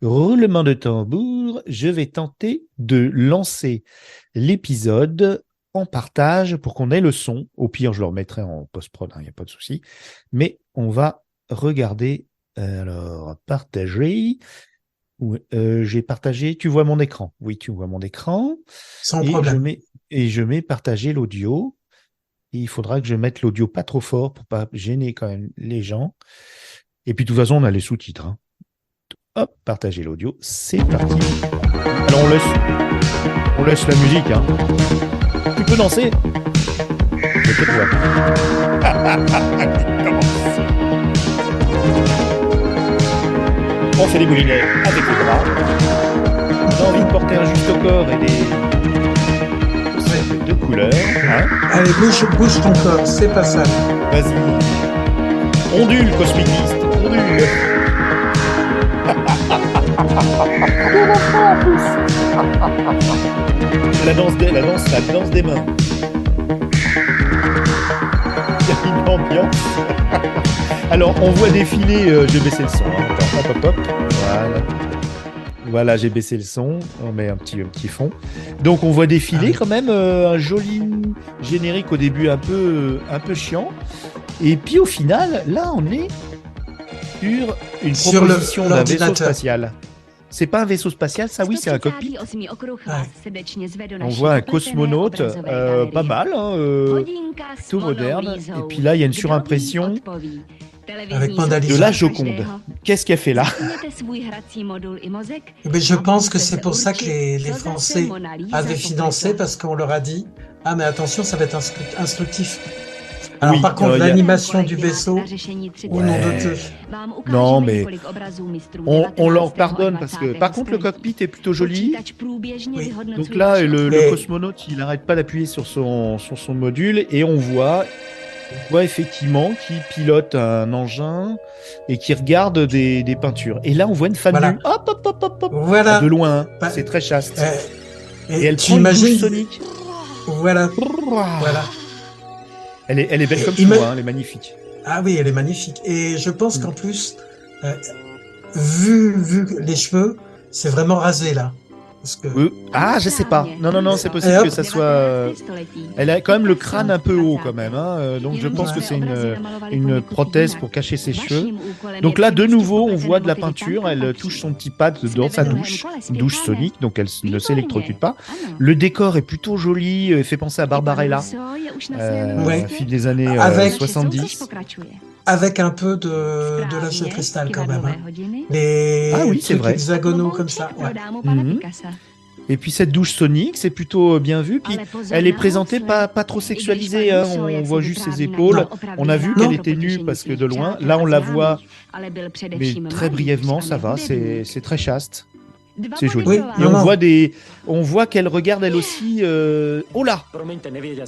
roulement de tambour, je vais tenter de lancer l'épisode en partage pour qu'on ait le son. Au pire, je le remettrai en post-prod, il n'y a pas de souci. Mais on va regarder. Alors, partager. J'ai partagé. Tu vois mon écran. Oui, tu vois mon écran. Sans problème. Je mets partager l'audio. Et il faudra que je mette l'audio pas trop fort pour pas gêner quand même les gens. Et puis, de toute façon, on a les sous-titres. Hein. Hop, partager l'audio. C'est parti. Alors, on laisse la musique. Hein. Tu peux danser? Je te vois. On fait des moulinets avec les bras. J'ai envie de porter un juste au corps et des chaussettes de couleur. Hein. Allez, bouge ton corps, c'est pas ça. Vas-y. Ondule, Cosmic Beast. Ondule. La danse des mains. Il y a une ambiance. Alors, on voit défiler, j'ai baissé le son. Hein. Attends, hop. Voilà, j'ai baissé le son. On met un petit fond. Donc, on voit défiler quand même un joli générique au début un peu chiant. Et puis, au final, là, on est sur une proposition d'un vaisseau spatial. C'est pas un vaisseau spatial, ça oui, c'est un cockpit. On voit un cosmonaute, pas mal, hein, tout moderne. Et puis là, il y a une surimpression de la Joconde. Qu'est-ce qu'elle fait là? Mais je pense que c'est pour ça que les Français avaient financé, parce qu'on leur a dit « Ah, mais attention, ça va être instructif ». Alors, par contre, l'animation du vaisseau, au nom de Dieu. Non, mais on leur pardonne parce que, par contre, le cockpit est plutôt joli. Oui. Donc là, le cosmonaute, il n'arrête pas d'appuyer sur son module et on voit effectivement qu'il pilote un engin et qui regarde des peintures. Et là, on voit une femme nue. Hop. Voilà. De loin, c'est très chaste. Et elle tu prend imagines... une douche sonique. Voilà. Elle est belle comme tout, hein, elle est magnifique. Ah oui, elle est magnifique. Et je pense qu'en plus, vu les cheveux, c'est vraiment rasé là. Parce que... je sais pas. Non, c'est possible que ça soit... Elle a quand même le crâne un peu haut quand même. Hein, donc je pense que c'est une prothèse pour cacher ses cheveux. Donc là, de nouveau, on voit de la peinture. Elle touche son petit pad dans sa douche. Une douche sonique, donc elle ne s'électrocute pas. Le décor est plutôt joli. Fait penser à Barbarella. Fille des années 70. Avec un peu de lâche de cristal quand même. Hein. Les trucs hexagonaux comme ça. Ouais. Et puis cette douche sonique, c'est plutôt bien vu. Puis elle est présentée pas trop sexualisée. Hein. On voit juste ses épaules. On a vu qu'elle était nue parce que de loin. Là, on la voit, mais très brièvement, ça va. C'est très chaste. C'est joli. Oui, et on voit qu'elle regarde elle aussi. Oh là!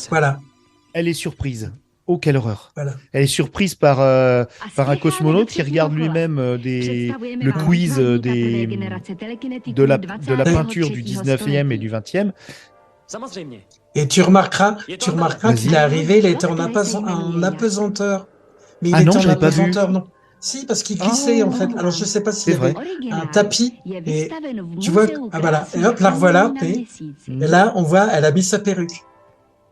Voilà. Elle est surprise. Oh, quelle horreur. Voilà. Elle est surprise par un cosmonaute qui regarde lui-même le quiz de la peinture du 19e et du 20e. Et tu remarqueras qu'il Vas-y. est arrivé, il a été en apesanteur. Mais il Ah était non, en je l'avais pas vu. apesanteur, non. Si, parce qu'il glissait, en fait. Alors, je sais pas s'il C'est y avait vrai. un tapis. Et tu vois, ah voilà. Et hop, la revoilà. Et là, on voit, elle a mis sa perruque.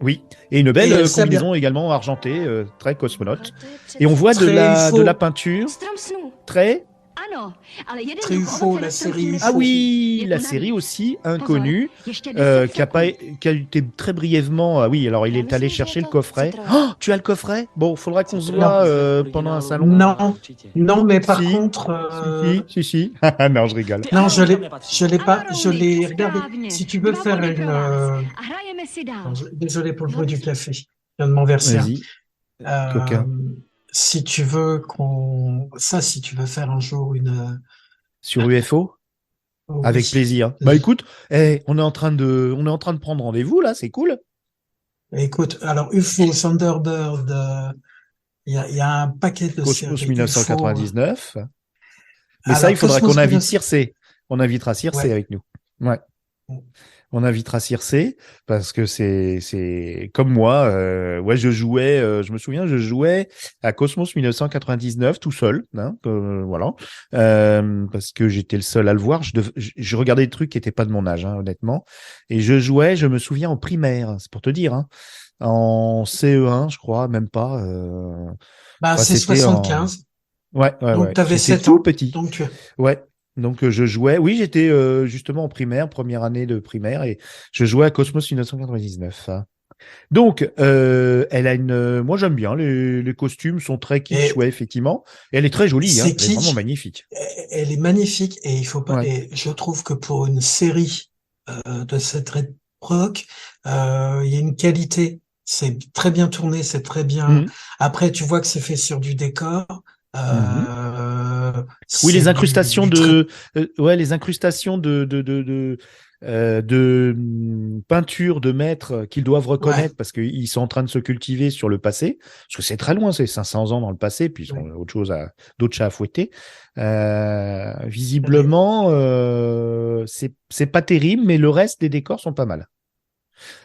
Oui, et une Et belle elle sait bien. combinaison également argentée, très cosmonaute. Et on voit de Très UFO. la peinture très... Très UFO, la série UFO. Ah oui, la série aussi, inconnue, qui a été très brièvement... Ah oui, alors il est allé chercher le coffret. Oh, tu as le coffret? Bon, faudra qu'on se voit pendant un salon. Non, mais par Si. contre, Si. Non, je rigole. non, je l'ai pas, je l'ai regardé. Si tu veux faire une, désolé pour le bruit du café, je viens de m'en verser un. Vas-y, coquin. Si tu veux si tu veux faire un jour une, Sur UFO? Avec oui. plaisir. Bah écoute, on est en train de prendre rendez-vous là, c'est cool. Écoute, alors UFO, Thunderbird, il y a un paquet de Cosmos séries 1999. Mais UFO. ça, il Alors, faudra Cosmos qu'on invite 1999. Circe. On invitera Circe Ouais. avec nous. Ouais. On invitera Circe parce que c'est comme moi. Ouais, je me souviens, je jouais à Cosmos 1999 tout seul. Hein, voilà. Parce que j'étais le seul à le voir. Je regardais des trucs qui n'étaient pas de mon âge, hein, honnêtement. Et je jouais, je me souviens, en primaire. C'est pour te dire. Hein. En CE1, je crois, même pas. Bah, c'est C'était 75. Ouais. Donc, tu avais J'étais 7 tout ans. petit. Donc, Ouais. Donc je jouais. Oui, j'étais justement en primaire, première année de primaire, et je jouais à Cosmos 1999. Hein. Donc, elle a moi j'aime bien. Les costumes sont très kitsch, Et ouais, effectivement. Et elle est très jolie. Hein. c'est Elle est vraiment kitsch. magnifique. Elle est magnifique et il faut pas. Ouais. Et je trouve que pour une série de cette époque, il y a une qualité. C'est très bien tourné, c'est très bien. Mhm. Après, tu vois que c'est fait sur du décor. Mhm. Oui, C'est les incrustations les incrustations peinture de maîtres qu'ils doivent Ouais, reconnaître parce qu'ils sont en train de se cultiver sur le passé, parce que c'est très loin, c'est 500 ans dans le passé, puis ils ont d'autres chats à fouetter. Visiblement, c'est pas terrible, mais le reste des décors sont pas mal.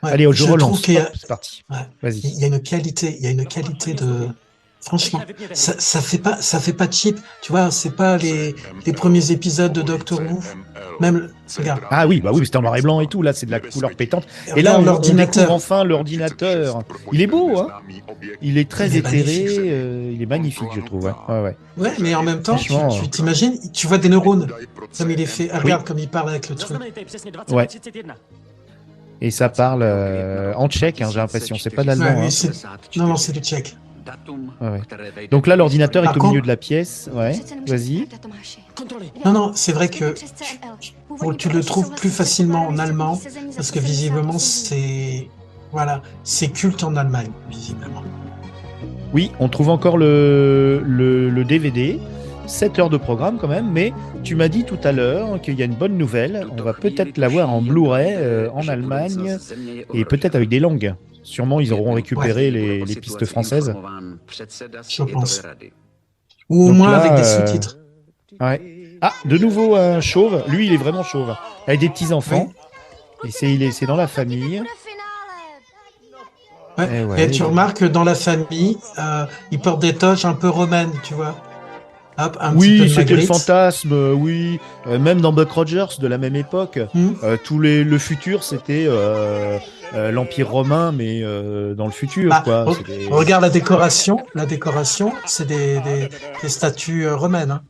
ouais. Allez, je Je trouve relance. qu'il y a, Hop, c'est parti. ouais, Vas-y. il y a une qualité de. Franchement, ça fait pas cheap. Tu vois, c'est pas les premiers épisodes de Doctor Who. Même, regarde. Ah oui, bah oui, c'était en noir et blanc et tout. Là, c'est de la couleur pétante. Et Et là, regarde on l'ordinateur. découvre enfin l'ordinateur. Il est beau, hein. Il est très Il est éthéré. magnifique. Il est magnifique, je trouve. Ouais. Ouais, mais en même temps, Franchement, tu t'imagines, tu vois des neurones, comme il est fait. Regarde comme il parle avec le truc. Ouais. Et ça parle en tchèque, hein, j'ai l'impression. C'est pas d'allemand. Ouais, Hein. non, c'est du tchèque. Ouais. Donc là, l'ordinateur Par est au milieu contre- de la pièce. Ouais, vas-y. Non, c'est vrai que tu le trouves plus facilement en allemand, parce que visiblement, c'est culte en Allemagne, visiblement. Oui, on trouve encore le DVD. 7 heures de programme quand même, mais tu m'as dit tout à l'heure qu'il y a une bonne nouvelle. On va peut-être l'avoir en Blu-ray en Allemagne et peut-être avec des langues. Sûrement, ils auront récupéré les pistes françaises. Je pense. Ou au Donc moins là, avec des sous-titres. Ouais. Ah, de nouveau un chauve. Lui, il est vraiment chauve. Avec des petits-enfants. Et c'est dans la famille. Ouais. Eh ouais, Et tu remarques que dans la famille, ils portent des toges un peu romaines, tu vois. Hop, un petit peu Oui, de c'était le Magritte. fantasme, oui. Même dans Buck Rogers de la même époque, le futur, c'était l'Empire romain, mais dans le futur, Bah, quoi. C'était- regarde la décoration. La décoration, c'est des statues romaines. Hein.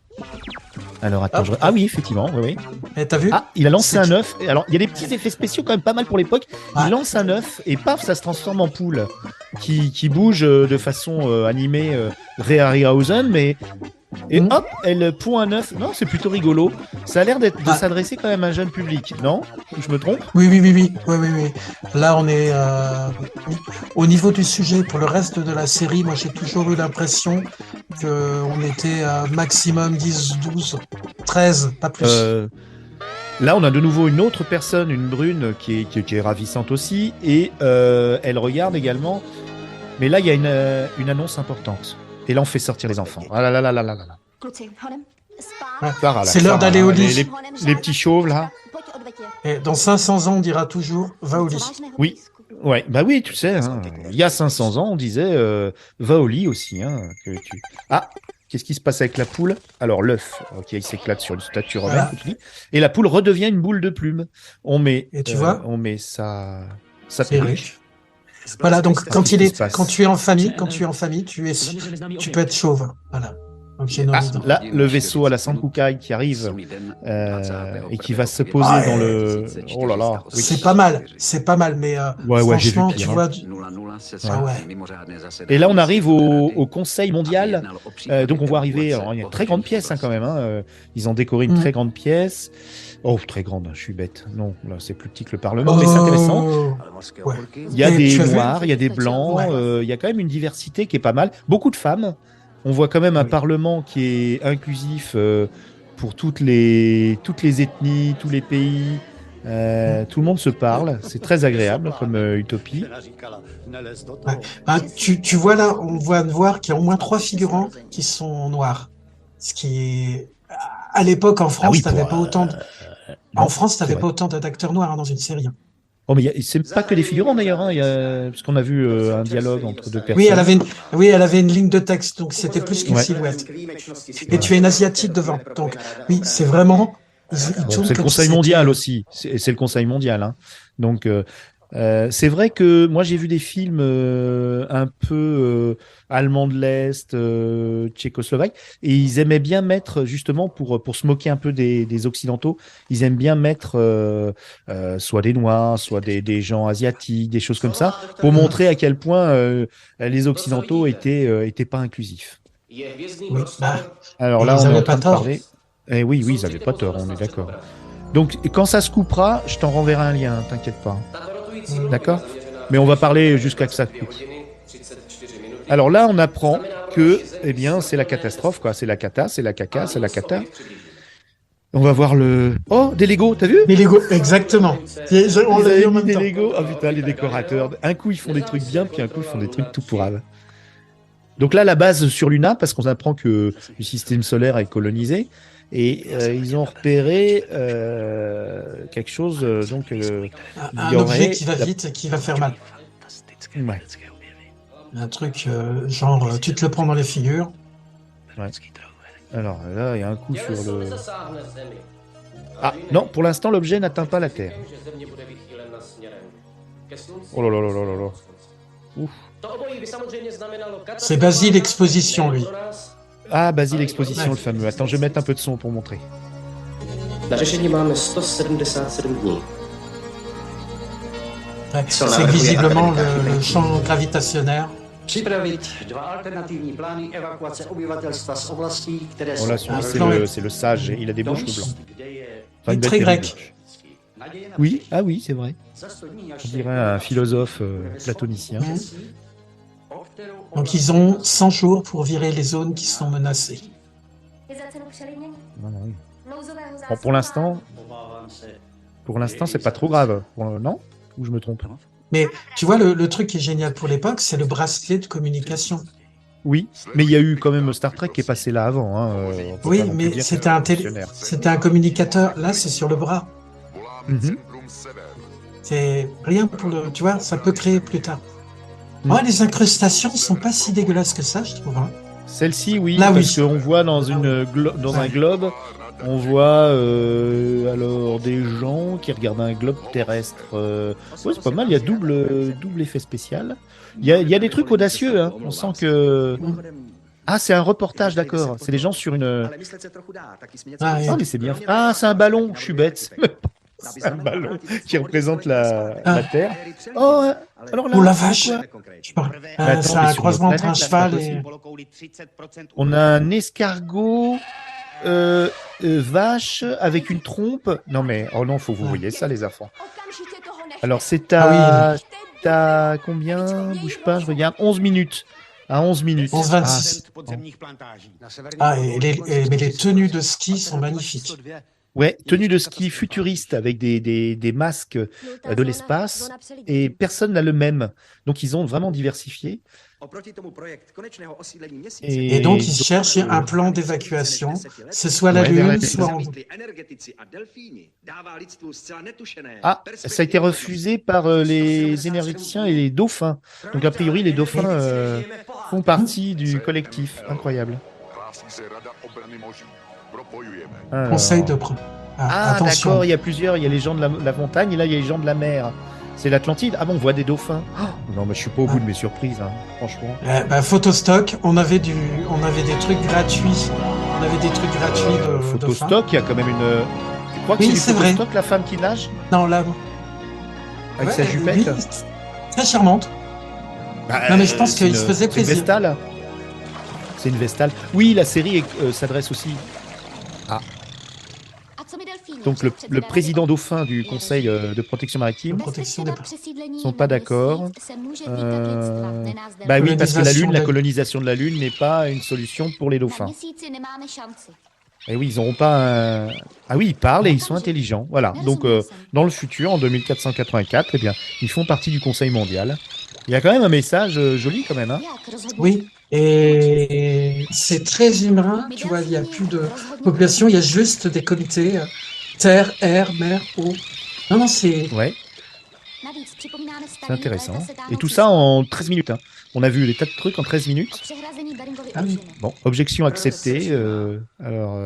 Alors attends, Hop. ah oui, effectivement, oui. Et t'as vu? Ah, il a lancé C'est- un œuf. Alors, il y a des petits effets spéciaux quand même pas mal pour l'époque. Ouais. Il lance un œuf et paf, ça se transforme en poule qui bouge de façon animée Ray Harryhausen, mais et hop, elle pond un œuf. Non, c'est plutôt rigolo. Ça a l'air de s'adresser quand même à un jeune public, non? Je me trompe? Oui. Là, on est au niveau du sujet. Pour le reste de la série, moi, j'ai toujours eu l'impression qu'on était à maximum 10, 12, 13, pas plus. Là, on a de nouveau une autre personne, une brune, qui est ravissante aussi, et elle regarde également. Mais là, il y a une annonce importante. Et là, on fait sortir les enfants. Ah là là là là là là. Ouais. Sarah, là, C'est l'heure Sarah, d'aller au là, lit. les petits chauves, là. Et dans 500 ans, on dira toujours va au lit. Oui, ouais, bah oui, tu sais, hein, il y a 500 ans, on disait va au lit aussi. Hein, Ah, qu'est-ce qui se passe avec la poule? Alors, l'œuf, ok, il s'éclate sur une statue romaine, Voilà. tout dit, et la poule redevient une boule de plume. Et tu vois, On met sa c'est perruque. riche. Voilà, donc Alors, qu'est-ce qui se passe? quand tu es en famille, tu peux être chauve. Voilà. Donc j'ai nos Ah, guidons. là, le vaisseau à la Sankukai qui arrive et qui va se poser Ah, dans le... Oh là là, oui. C'est pas mal, mais Ouais, j'ai vu franchement, pire, tu hein. vois, Ouais. ouais. Et là, on arrive au Conseil mondial. Donc, on voit arriver. Alors, il y a une très grande pièce hein, quand même. Hein. Ils ont décoré une très grande pièce. Oh, très grande, je suis bête. Non, là, c'est plus petit que le Parlement, mais c'est intéressant. Ouais. Il y a Et des tu as vu noirs, il y a des blancs. Ouais. Il y a quand même une diversité qui est pas mal. Beaucoup de femmes. On voit quand même un Oui. Parlement qui est inclusif pour toutes les ethnies, tous les pays. Tout le monde se parle. C'est très agréable comme utopie. Ouais. Ah, tu vois là, on voit voir qu'il y a au moins 3 figurants qui sont noirs. Ce qui est... À l'époque, en Ah France, oui, t'avais pas autant de... En Non, France, c'est t'avais vrai. pas autant d'acteurs noirs hein, dans une série. Hein. Oh, mais c'est pas que des figurants d'ailleurs, hein, parce qu'on a vu un dialogue entre deux Oui, personnes. elle avait une ligne de texte, donc c'était plus qu'une Ouais. silhouette. Et Voilà. tu es une asiatique devant. Donc, oui, c'est vraiment. Ils Bon, tournent c'est le comme si Conseil c'était- mondial aussi. C'est le Conseil mondial. Hein. Donc, c'est vrai que moi, j'ai vu des films un peu allemands de l'Est, tchécoslovaques, et ils aimaient bien mettre, justement, pour se moquer un peu des Occidentaux, ils aiment bien mettre soit des Noirs, soit des gens asiatiques, des choses comme ça, pour montrer à quel point les Occidentaux étaient pas inclusifs. Oui, bah, Alors et là, ils on est en avaient train pas de tort. parler. Eh oui, ils n'avaient pas tort, on est d'accord. Donc, quand ça se coupera, je t'en renverrai un lien, t'inquiète pas. D'accord? Mais on va parler jusqu'à que ça coupe. Alors là, on apprend que, eh bien, c'est la catastrophe, quoi. C'est la cata, c'est la caca, c'est la cata. On va voir le... Oh, des Legos, t'as vu? Mais Lego, exactement. On Ils l'a vu avaient en mis même des temps. Legos. Oh putain, les décorateurs. Un coup, ils font des trucs bien, puis un coup, ils font des trucs tout pourraves. Donc là, la base sur Luna, parce qu'on apprend que le système solaire est colonisé, et ils ont repéré quelque chose. Donc, il y Un objet aurait... qui va vite et qui va faire mal. Ouais, Un truc genre, tu te le prends dans les figures. ouais. Alors là, il y a un coup sur le... Ah, non, pour l'instant, l'objet n'atteint pas la Terre. Oh là là là là là là. Ouf. C'est Basile Exposition, lui. Ah, Basile Exposition, Ouais. le fameux. Attends, je vais mettre un peu de son pour montrer. Na řešení máme 177 dní. Ouais. C'est visiblement le champ gravitationnaire. Připravit 2 alternativní plány evakuace obyvatelstva z oblastí, které Bon, là, jsou celui-là, c'est le sage. Il a des beaux cheveux blancs. kde je Enfin, une Très belle perruque grec. blanche. naděje na Oui, ah oui, c'est vrai. za 100 dní, až On se dirait un philosophe platonicien. o kterou Donc ils ont 100 jours pour virer les zones qui sont menacées. Non, non, oui. Bon, pour l'instant, c'est pas trop grave. Non? Ou je me trompe? Mais tu vois, le truc qui est génial pour l'époque, c'est le bracelet de communication. Oui, mais il y a eu quand même Star Trek qui est passé là avant. Hein. On peut Oui, pas non plus mais dire c'était que un, c'est révolutionnaire. c'était un communicateur. Là, c'est sur le bras. Mhm. C'est rien pour le... Tu vois, ça peut créer plus tard. Mm. Ouais, les incrustations sont pas si dégueulasses que ça, je trouve. Hein. Celle-ci, oui, Là, parce oui. qu'on voit dans dans un Ouais. globe, on voit alors des gens qui regardent un globe terrestre. Ouais, c'est pas mal. Il y a double effet spécial. Il y a des trucs audacieux. Hein. On sent que ah, c'est un reportage, d'accord. C'est des gens sur une. Ah, Ah, mais c'est bien. Ah, c'est un ballon. Je suis bête. C'est un ballon qui représente la Terre. Oh, alors là, Oh la c'est vache. quoi? Je parle. Attends, C'est mais un sur croisement notre entre un planète, là, cheval c'est et... pas On a un escargot vache avec une trompe. Non mais oh non, faut que vous voyez ça les enfants. Alors c'est Ah à combien? Bouge pas, je regarde. 11 minutes. À 11 minutes. 11,26. Ah, mais les tenues de ski sont magnifiques. Ouais, tenue de ski futuriste avec des masques de l'espace et personne n'a le même. Donc ils ont vraiment diversifié. Et donc, ils Donc, cherchent un plan d'évacuation. C'est soit la ouais, vers la Lune, soit Lune. en... Ah, ça a été refusé par les énergéticiens et les dauphins. Donc a priori, les dauphins font partie du collectif. Incroyable. Conseil de Alors... prendre. Ah, Attention. d'accord, il y a plusieurs. Il y a les gens de la montagne et là, il y a les gens de la mer. C'est l'Atlantide. Ah bon, on voit des dauphins. Oh, non, mais je suis pas au bout de mes surprises, hein, franchement. Photostock, on avait des trucs gratuits. On avait des trucs gratuits de dauphins. Photostock, il y a quand même une. Tu crois que Oui, c'est du c'est vrai. photostock, la femme qui nage Non, là, avec sa jupette? oui, très charmante. Bah, Non, mais je pense c'est qu'il se faisait c'est une plaisir. Vestale. C'est une Vestale. Oui, la série s'adresse aussi. Ah, donc le président dauphin du Conseil de protection maritime Protection des sont pas d'accord. Bah oui, parce que la colonisation de la Lune n'est pas une solution pour les dauphins. Et oui, ils n'auront pas un... Ah oui, ils parlent et ils sont intelligents. Voilà. Donc, dans le futur, en 2484, eh bien, ils font partie du Conseil mondial. Il y a quand même un message joli quand même, hein. Oui, et c'est très humain, tu vois, il n'y a plus de population, il y a juste des comités terre, air, mer, eau. Non, non, c'est... Ouais, c'est intéressant. Et tout ça en 13 minutes, hein. On a vu les tas de trucs en 13 minutes. Ah oui. Bon, objection acceptée. Alors,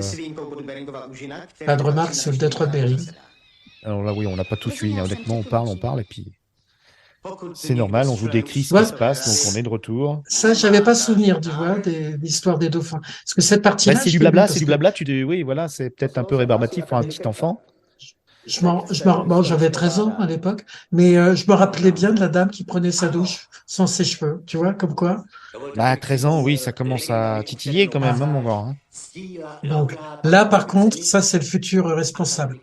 Pas de remarques sur le détroit de Bering. alors là, oui, on n'a pas tout suivi, hein. Honnêtement, on parle, et puis c'est normal, on vous décrit ce Ouais. qui se passe, donc on est de retour. Ça, j'avais pas souvenir, tu vois, de l'histoire des dauphins. Parce que cette Bah, partie-là, c'est je du l'ai vue blabla, parce c'est du que blabla. Oui, voilà, c'est peut-être un peu rébarbatif pour un petit enfant. bon, j'avais 13 ans à l'époque, mais je me rappelais bien de la dame qui prenait sa douche sans ses cheveux, tu vois, comme quoi. Bah, 13 ans, oui, ça commence à titiller quand même, hein, mon gars, hein. Donc là, par contre, ça, c'est le futur responsable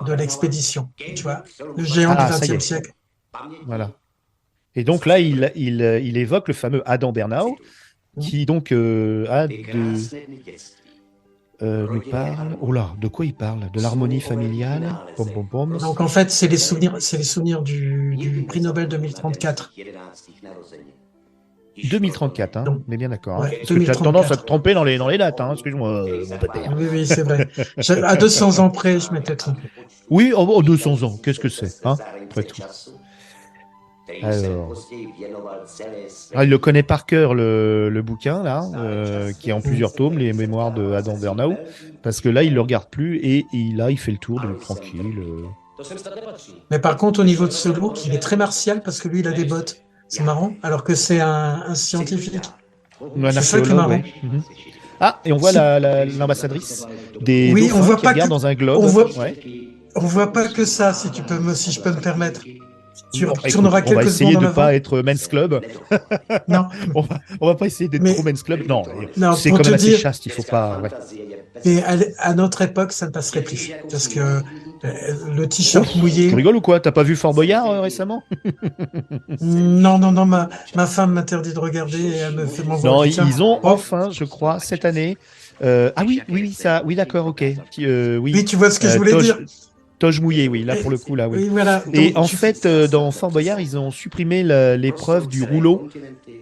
de l'expédition, tu vois, le géant du Ah, ça y XXe est, siècle. voilà. Et donc là, il évoque le fameux Adam Bernau, qui donc nous parle. Oh là, de quoi il parle? De l'harmonie familiale? Pom, pom, pom. Donc en fait, c'est les souvenirs du prix Nobel 2034. 2034, hein, Donc, on est bien d'accord, hein. ouais, Parce que tu as tendance à te 2034. tromper dans les dates, hein, excuse-moi, mon pépère. Oui, oui, c'est vrai. À 200 ans près, je m'étais trompé. Oui, oh, 200 ans, qu'est-ce que c'est, hein, après tout. Alors, il le connaît par cœur, le bouquin, là, qui est en plusieurs tomes, les mémoires de Adam Bernau, parce que là, il le regarde plus et il fait le tour de tranquille. Mais par contre, au niveau de ce look, il est très martial parce que lui, il a des bottes. C'est marrant, alors que c'est un scientifique. Un C'est ça qui est archéologue, marrant. ouais. Mhm. Ah, et on voit l'ambassadrice des Oui, dauphins on voit qui pas regardent que- dans un globe. Ouais. On voit pas que ça, si je peux me permettre. Tu Bon, retourneras écoute, on va quelques essayer secondes en de avant. pas être men's club. Non, On va pas essayer d'être Mais- trop men's club. Non, non, c'est pour quand te même assez dire, chaste, il faut pas. Ouais. mais à notre époque, ça ne passerait plus. Parce que le t-shirt Tu mouillé. rigoles ou quoi? T'as pas vu Fort Boyard récemment? Non, non, non, ma femme m'interdit de regarder et elle me fait m'envoyer. Non, Tiens, ils ont oh, enfin, je crois, cette année. Ah oui, ça, oui, d'accord, ok. Oui, oui, tu vois ce que je voulais dire. Toge mouillé, oui, là pour le coup, là, oui. Oui, voilà. Et Donc, en fait, dans Fort Boyard, ils ont supprimé l'épreuve du rouleau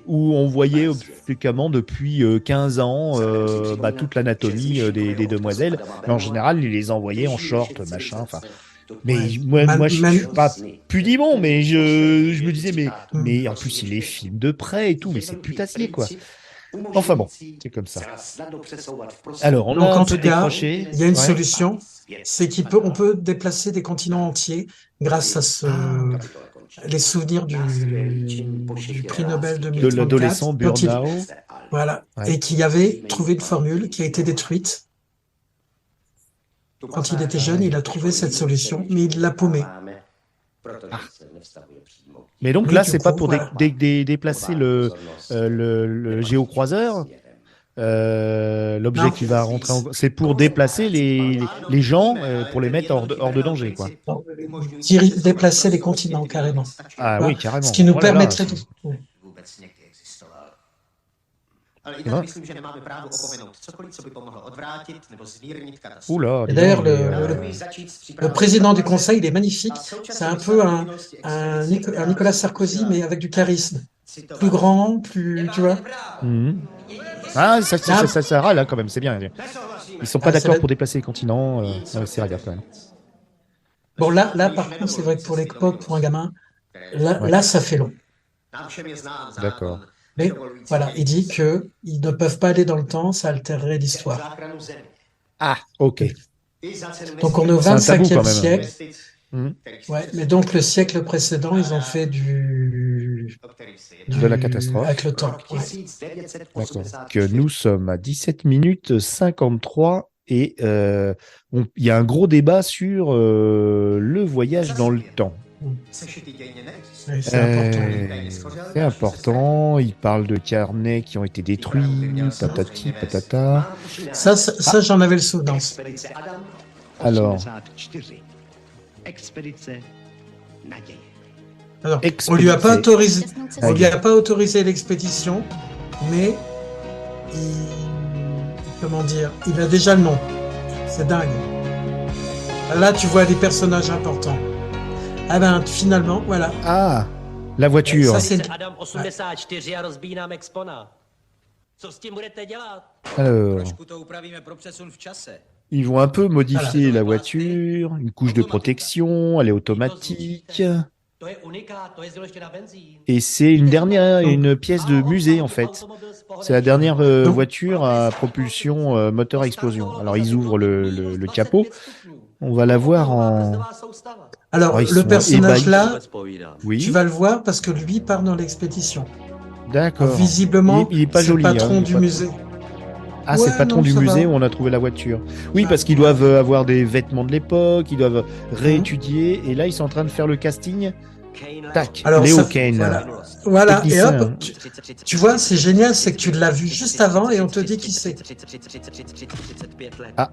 où on voyait fréquemment depuis 15 ans toute l'anatomie des demoiselles. Mais en général, ils les envoyaient en short, machin. Enfin, mais Ouais. moi, je suis pas pudibond, mais je me disais, mais en plus, il les filme de près et tout, mais c'est putassier, quoi. Enfin bon, c'est comme ça. Alors, on Donc, a un en peu tout cas, décroché. il y a une Ouais. solution, c'est on peut déplacer des continents entiers grâce à les souvenirs du prix Nobel De 2034, l'adolescent Burnau. voilà, Ouais. et qui avait trouvé une formule qui a été détruite. Quand il était jeune, il a trouvé cette solution, mais il l'a paumée. Mais donc Oui, là, du c'est pas coup, pour voilà. déplacer le géocroiseur, l'objet Non. qui va rentrer c'est pour déplacer les gens, pour les mettre hors de danger, quoi. Donc, déplacer les continents carrément. Ah Voilà. oui, carrément. Ce qui nous Oh là là, permettrait c'est- de... Ale i No. tak myslím, že nemáme právo opomenout cokoliv, co by pomohlo odvrátit nebo zmírnit katastrofu. Oula, Et dis d'ailleurs, donc, mais, Navrhuji začít s le přípravou président du invaze Conseil, il est magnifique. a současně C'est un peu un, minulosti un, expedici, Nic- un která Nicolas se Sarkozy, pokusila mais avec du charisme. citovat. Plus grand, plus, tu vois. Mhm. Ah, ça râle hein, quand même, c'est bien. Ils sont pas Ah, c'est d'accord la- pour déplacer les continents. Ouais, c'est ringard quand même. Bon, là, par contre, c'est vrai que pour l'époque, pour un gamin, Ouais. là, ça fait long. Nám všem je znám zákon D'accord. Mais dovolující voilà, il dit dědictví que ils ne peuvent pas aller dans le temps, ça altérerait pro l'histoire. záchranu země. Ah, ok. I za cenu Donc on est au C'est un tabou 25e quand même. siècle. investic, Mhm. kterých Ouais, se- mais donc le siècle précédent, ils ont fait du, o kterých se jedná. De la catastrophe. avec le temps. Rok Ouais. 1984. Que nous sommes à 17 minutes 53 et il y a un gros débat sur le voyage dans le temps. Sešitý dějně neexistuje. Ouais, c'est important. C'est important, il parle de carnets qui ont été détruits, patati patata. Ça, j'en avais le souvenance. Expedice Adam Alors. 84. Expedice Naděje. Alors, on Expédié. lui a pas autorisé, Ah, on lui a pas autorisé l'expédition, mais comment dire, il a déjà le nom. C'est dingue. Là, tu vois des personnages importants. Ah ben, finalement, voilà. Ah, la voiture. Ça, c'est Adam 84 a rozbíjí nám Expona. Co s tím budete dělat? Alors, Trošku to upravíme pro přesun v čase. ils vont un peu modifier la voiture, une couche de protection, elle est automatique. To je unikát, to jezdilo ještě na benzín. Et c'est une pièce de musée en fait. C'est la dernière voiture à propulsion moteur à explosion. Alors ils ouvrent le capot. On va la voir en. Alors, Oh, ils le sont personnage ébahis. là, Oui. tu vas le voir parce que lui part dans l'expédition. D'accord. Visiblement, Il est pas c'est joli, le hein, patron il est du pas- musée. Ah, c'est Ouais, le patron non, du ça musée va. où on a trouvé la voiture. Oui, parce qu'ils doivent avoir des vêtements de l'époque, ils doivent réétudier. Et là, ils sont en train de faire le casting. Tac, Alors, Léo ça- Kane. Voilà, et Technicien, hop, hein. tu vois, c'est génial, c'est que tu l'as vu juste avant et on te dit qui c'est. Ah.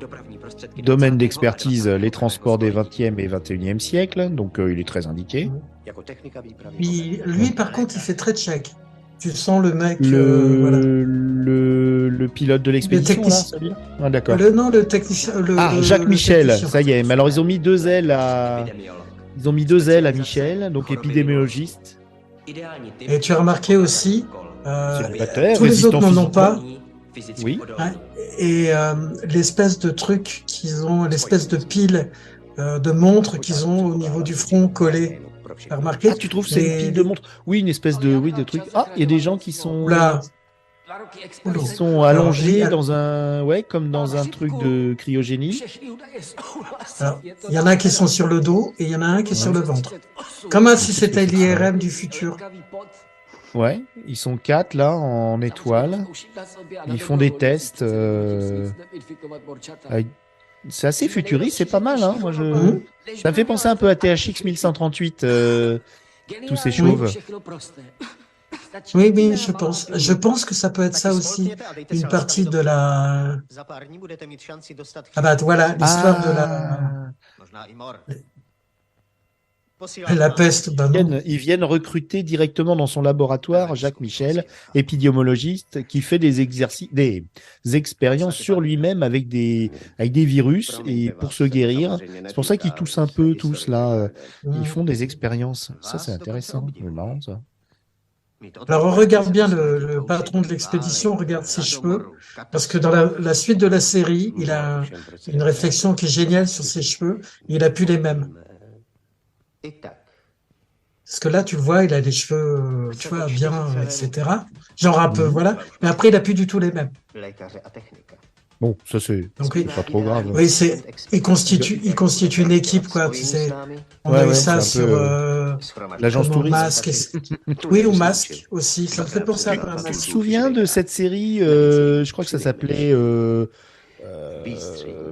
Domaine Domaine d'expertise, les transports des 20e et 21e siècles. Donc, il est très indiqué. Lui, par contre, il fait très tchèque. Tu sens le mec, voilà. Le pilote de l'expédition, là, technicien. celui-là Ah, d'accord. Le technicien. Ah, le- Jacques le Michel, technicien. ça y est. Mais alors, ils ont mis deux ailes à Michel, donc épidémiologiste. Et tu as remarqué aussi, Célibataire, tous les autres résistant n'en ont pas. Oui. Ouais. Et l'espèce de truc qu'ils ont, l'espèce de pile de montre qu'ils ont au niveau du front collé. T'as remarqué? Ah, tu trouves que c'est Les- une pile de montre? Oui, une espèce de truc. Ah, il y a des gens qui sont Là, qui sont allongés Alors, dans un, ouais, comme dans un truc de cryogénie. alors, il y en a qui sont sur le dos et il y en a un qui est sur le ventre. Comme si c'était l'IRM du futur. Ouais, ils sont 4 là en étoile. Ils font des tests. Avec- C'est assez futuriste, c'est pas mal. Hein. Moi, ça me fait penser un peu à THX 1138, tous ces chauves. Oui, oui, je pense. Je pense que ça peut être ça aussi, une partie de la. Ah bah voilà, l'histoire de la peste. Bah non. Ils viennent recruter directement dans son laboratoire Jacques Michel, épidémiologiste, qui fait des expériences sur lui-même avec des virus et pour se guérir. C'est pour ça qu'ils toussent un peu tous là. Ils font des expériences. Ça, c'est intéressant. C'est marrant ça. Alors on regarde bien le patron de l'expédition, on regarde ses cheveux, parce que dans la suite de la série, il a une réflexion qui est géniale sur ses cheveux. Il a plus les mêmes. Parce que là, tu le vois, il a des cheveux, tu vois, bien, etc. Genre un peu, voilà. Mais après, il a plus du tout les mêmes. Bon, ça c'est Donc oui, pas trop grave. oui, il constitue une équipe, quoi. Tu sais, on a eu ça c'est un sur peu, l'agence comment, touriste. Masque. Oui, ou Masque aussi. Ça me fait penser un peu à Tu te Masque. souviens de cette série, je crois que ça s'appelait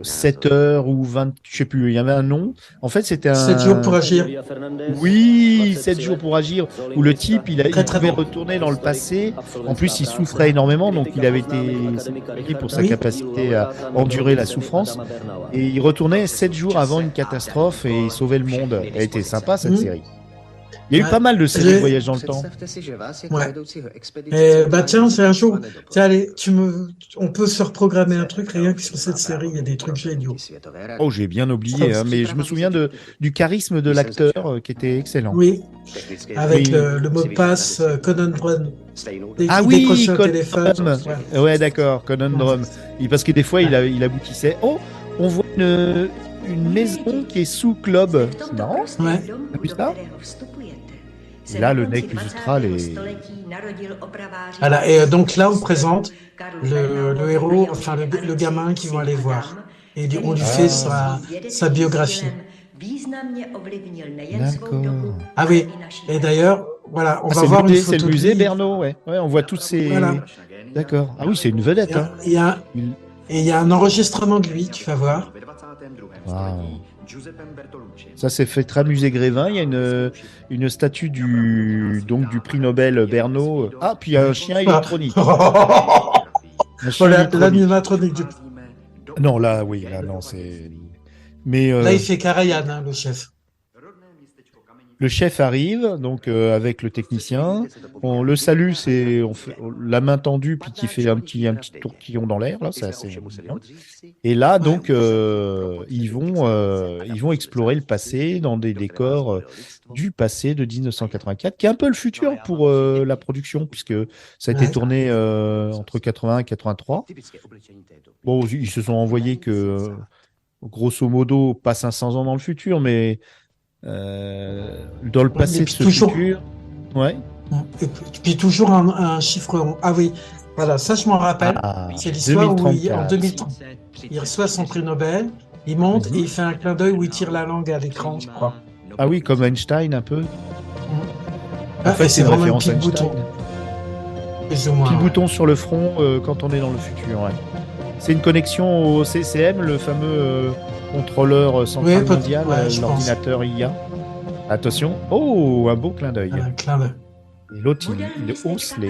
7 heures ou 20, je sais plus, il y avait un nom. En fait, c'était un... 7 jours pour agir. Oui, 7 jours pour agir, où le type, il Très, très pouvait bon. retourner dans le passé. En plus, il souffrait énormément, donc il avait été sélectionné pour sa Oui. capacité à endurer la souffrance. Et il retournait 7 jours avant une catastrophe et il sauvait le monde. Elle était sympa, cette Mhm. série. Il y a eu Ouais. pas mal de séries de J'ai- voyage dans le temps. Představte si, že vás jako Ouais. vedoucího expedice Et bah centrální tiens, c'est un jour. planetokol. Tiens, allez, on peut se reprogrammer un truc rien que sur cette série. Il y a des trucs géniaux. Světové rady. Oh, j'ai bien oublié, hein, mais je me souviens du charisme de l'acteur qui était excellent. Oui, Technické avec Oui. le mot de passe Conundrum. stejnou Dès dobu. Ah qu'il oui, décrochait un Conundrum. téléphone. Ouais. Ouais, d'accord, Conundrum. Parce que des fois, il aboutissait. Oh, on voit une maison qui est sous club. C'est marrant. Ouais. T'as vu ça? Et là, le nec plus ultra, les... Voilà, et donc là, on présente le héros, enfin le gamin qu'ils vont aller voir. Et on lui fait sa biographie. D'accord. Ah oui, et d'ailleurs, voilà, on Ah, va c'est voir le une musée, c'est photo le de musée lui. Bernaud, ouais. Ouais, on voit tous ces... Voilà. D'accord. Ah oui, c'est une vedette, hein. Il y a, Il- et il y a un enregistrement de lui, tu vas voir. Wow. Ça s'est fait très musée Grévin. Il y a une statue du prix Nobel Bernaud. Ah, puis il y a un chien électronique. Un chien Voilà, électronique. l'animatronique du... Non, là, oui, là, non, c'est... Mais Là, il fait Karajan, hein, le chef. le chef arrive, donc avec le technicien. On le salue, on fait la main tendue, puis qui fait un petit tourquillon dans l'air. Là, c'est assez mignon. Et là, donc, ils vont explorer le passé dans des décors du passé de 1984, qui est un peu le futur pour la production, puisque ça a été Ouais. tourné entre 80 et 83. Bon, ils se sont envoyés que, grosso modo, pas 500 ans dans le futur, mais dans le passé mais de puis ce toujours- futur. Ouais. Et puis toujours un chiffre rond. Ah oui, voilà, ça je m'en rappelle. Ah, C'est l'histoire où en 2034. 2030, il reçoit son prix Nobel, il monte et il fait un clin d'œil où il tire la langue à l'écran, je crois. Ah oui, comme Einstein un peu. Ah, En fait, et c'est une vraiment référence à petit Einstein. bouton. Plus ou moins. Petit bouton sur le front quand on est dans le futur. Ouais. C'est une connexion au CCM, le fameux contrôleur central Oui, peut- mondial, ouais, je pense. l'ordinateur IA. Attention. Oh, un beau clin d'œil. Un clin d'œil. Et l'autre, il hausse les.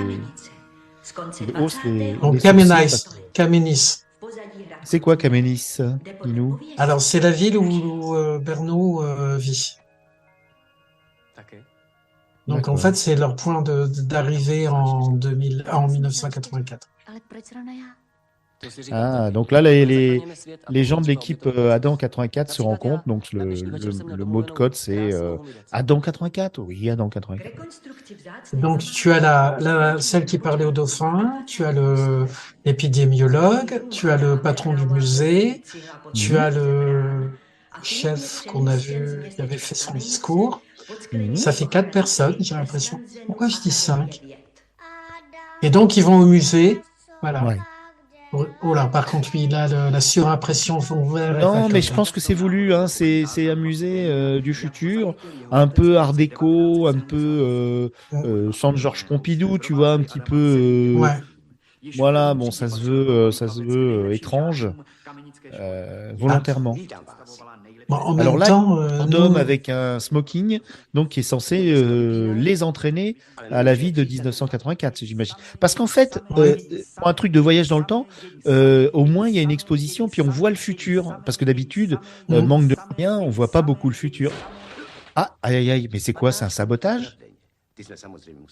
Il hausse les. Donc les Kamenis, sourcils. Kamenis. C'est quoi Kamenis, Inou? Alors c'est la ville où Bernaud vit. Donc en D'accord. fait c'est leur point d'arrivée en 1984. Ah, donc là, les gens de l'équipe Adam 84 se rencontrent. Donc le mot de code, c'est Adam 84. Oui, Adam 84. Donc tu as celle qui parlait au dauphin, tu as l'épidémiologue, tu as le patron du musée, tu as le chef qu'on a vu qui avait fait son discours. Mhm. Ça fait 4 personnes, j'ai l'impression. Pourquoi je dis 5? Et donc ils vont au musée. Voilà. Ouais. Oh là, par contre, lui, il a la surimpression fond vert. Non, mais je pense que c'est voulu. Hein. C'est un musée du futur, un peu art déco, un peu centre Georges Pompidou, tu vois, un petit peu. Ouais. Voilà, bon, ça se veut étrange, volontairement. Bon, en Alors même là, temps, un nous, homme avec un smoking, donc qui est censé les entraîner à la vie de 1984, j'imagine. Parce qu'en fait, pour un truc de voyage dans le temps, au moins il y a une exposition, puis on voit le futur. Parce que d'habitude, manque de rien, on voit pas beaucoup le futur. Ah, aïe aïe aïe, mais c'est quoi? C'est un sabotage?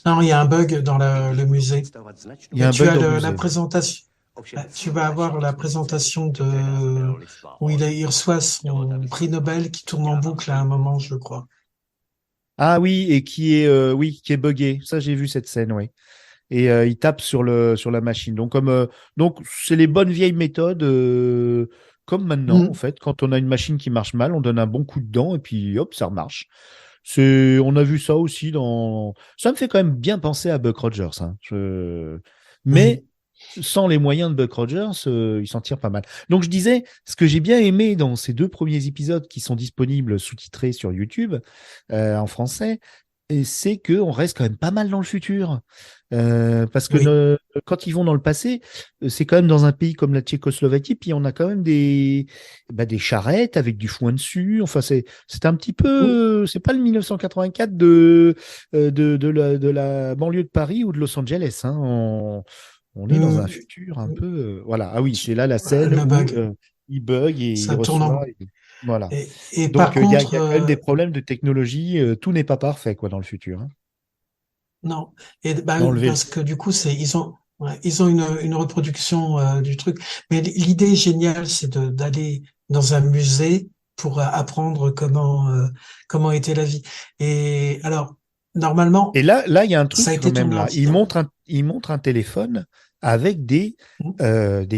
non, il y a un bug dans le musée. Il y a un tu bug as dans le la musée. présentation. Tu vas avoir la présentation où il reçoit son prix Nobel qui tourne en boucle à un moment, je crois. Ah oui, et qui est buggé. Ça, j'ai vu cette scène, oui. Et il tape sur la machine. Donc donc c'est les bonnes vieilles méthodes comme maintenant en fait. Quand on a une machine qui marche mal, on donne un bon coup de dent et puis hop, ça remarche. On a vu ça aussi ça me fait quand même bien penser à Buck Rogers. Hein. Mais sans les moyens de Buck Rogers, il s'en tire pas mal. Donc je disais, ce que j'ai bien aimé dans ces 2 premiers épisodes qui sont disponibles sous-titrés sur YouTube en français, c'est qu'on reste quand même pas mal dans le futur. Parce que quand ils vont dans le passé, c'est quand même dans un pays comme la Tchécoslovaquie, puis on a quand même des charrettes avec du foin dessus. Enfin, c'est un petit peu, c'est pas le 1984 de la banlieue de Paris ou de Los Angeles. Hein. On est dans un futur un peu, voilà. Ah oui, c'est là la scène Le où bug. il bug et Ça il tourne en reçoit. Voilà. Et par Donc, il y a contre, quand même des problèmes de technologie. Tout n'est pas parfait, quoi, dans le futur, hein. non. Et bah, Dans le parce que du coup, ils ont une reproduction du truc. Mais l'idée géniale, c'est d'aller dans un musée pour apprendre comment était la vie. Et alors, normalement, Et là, il y a un ça a truc quand été même tourné là. entièrement. Il montre un téléphone avec des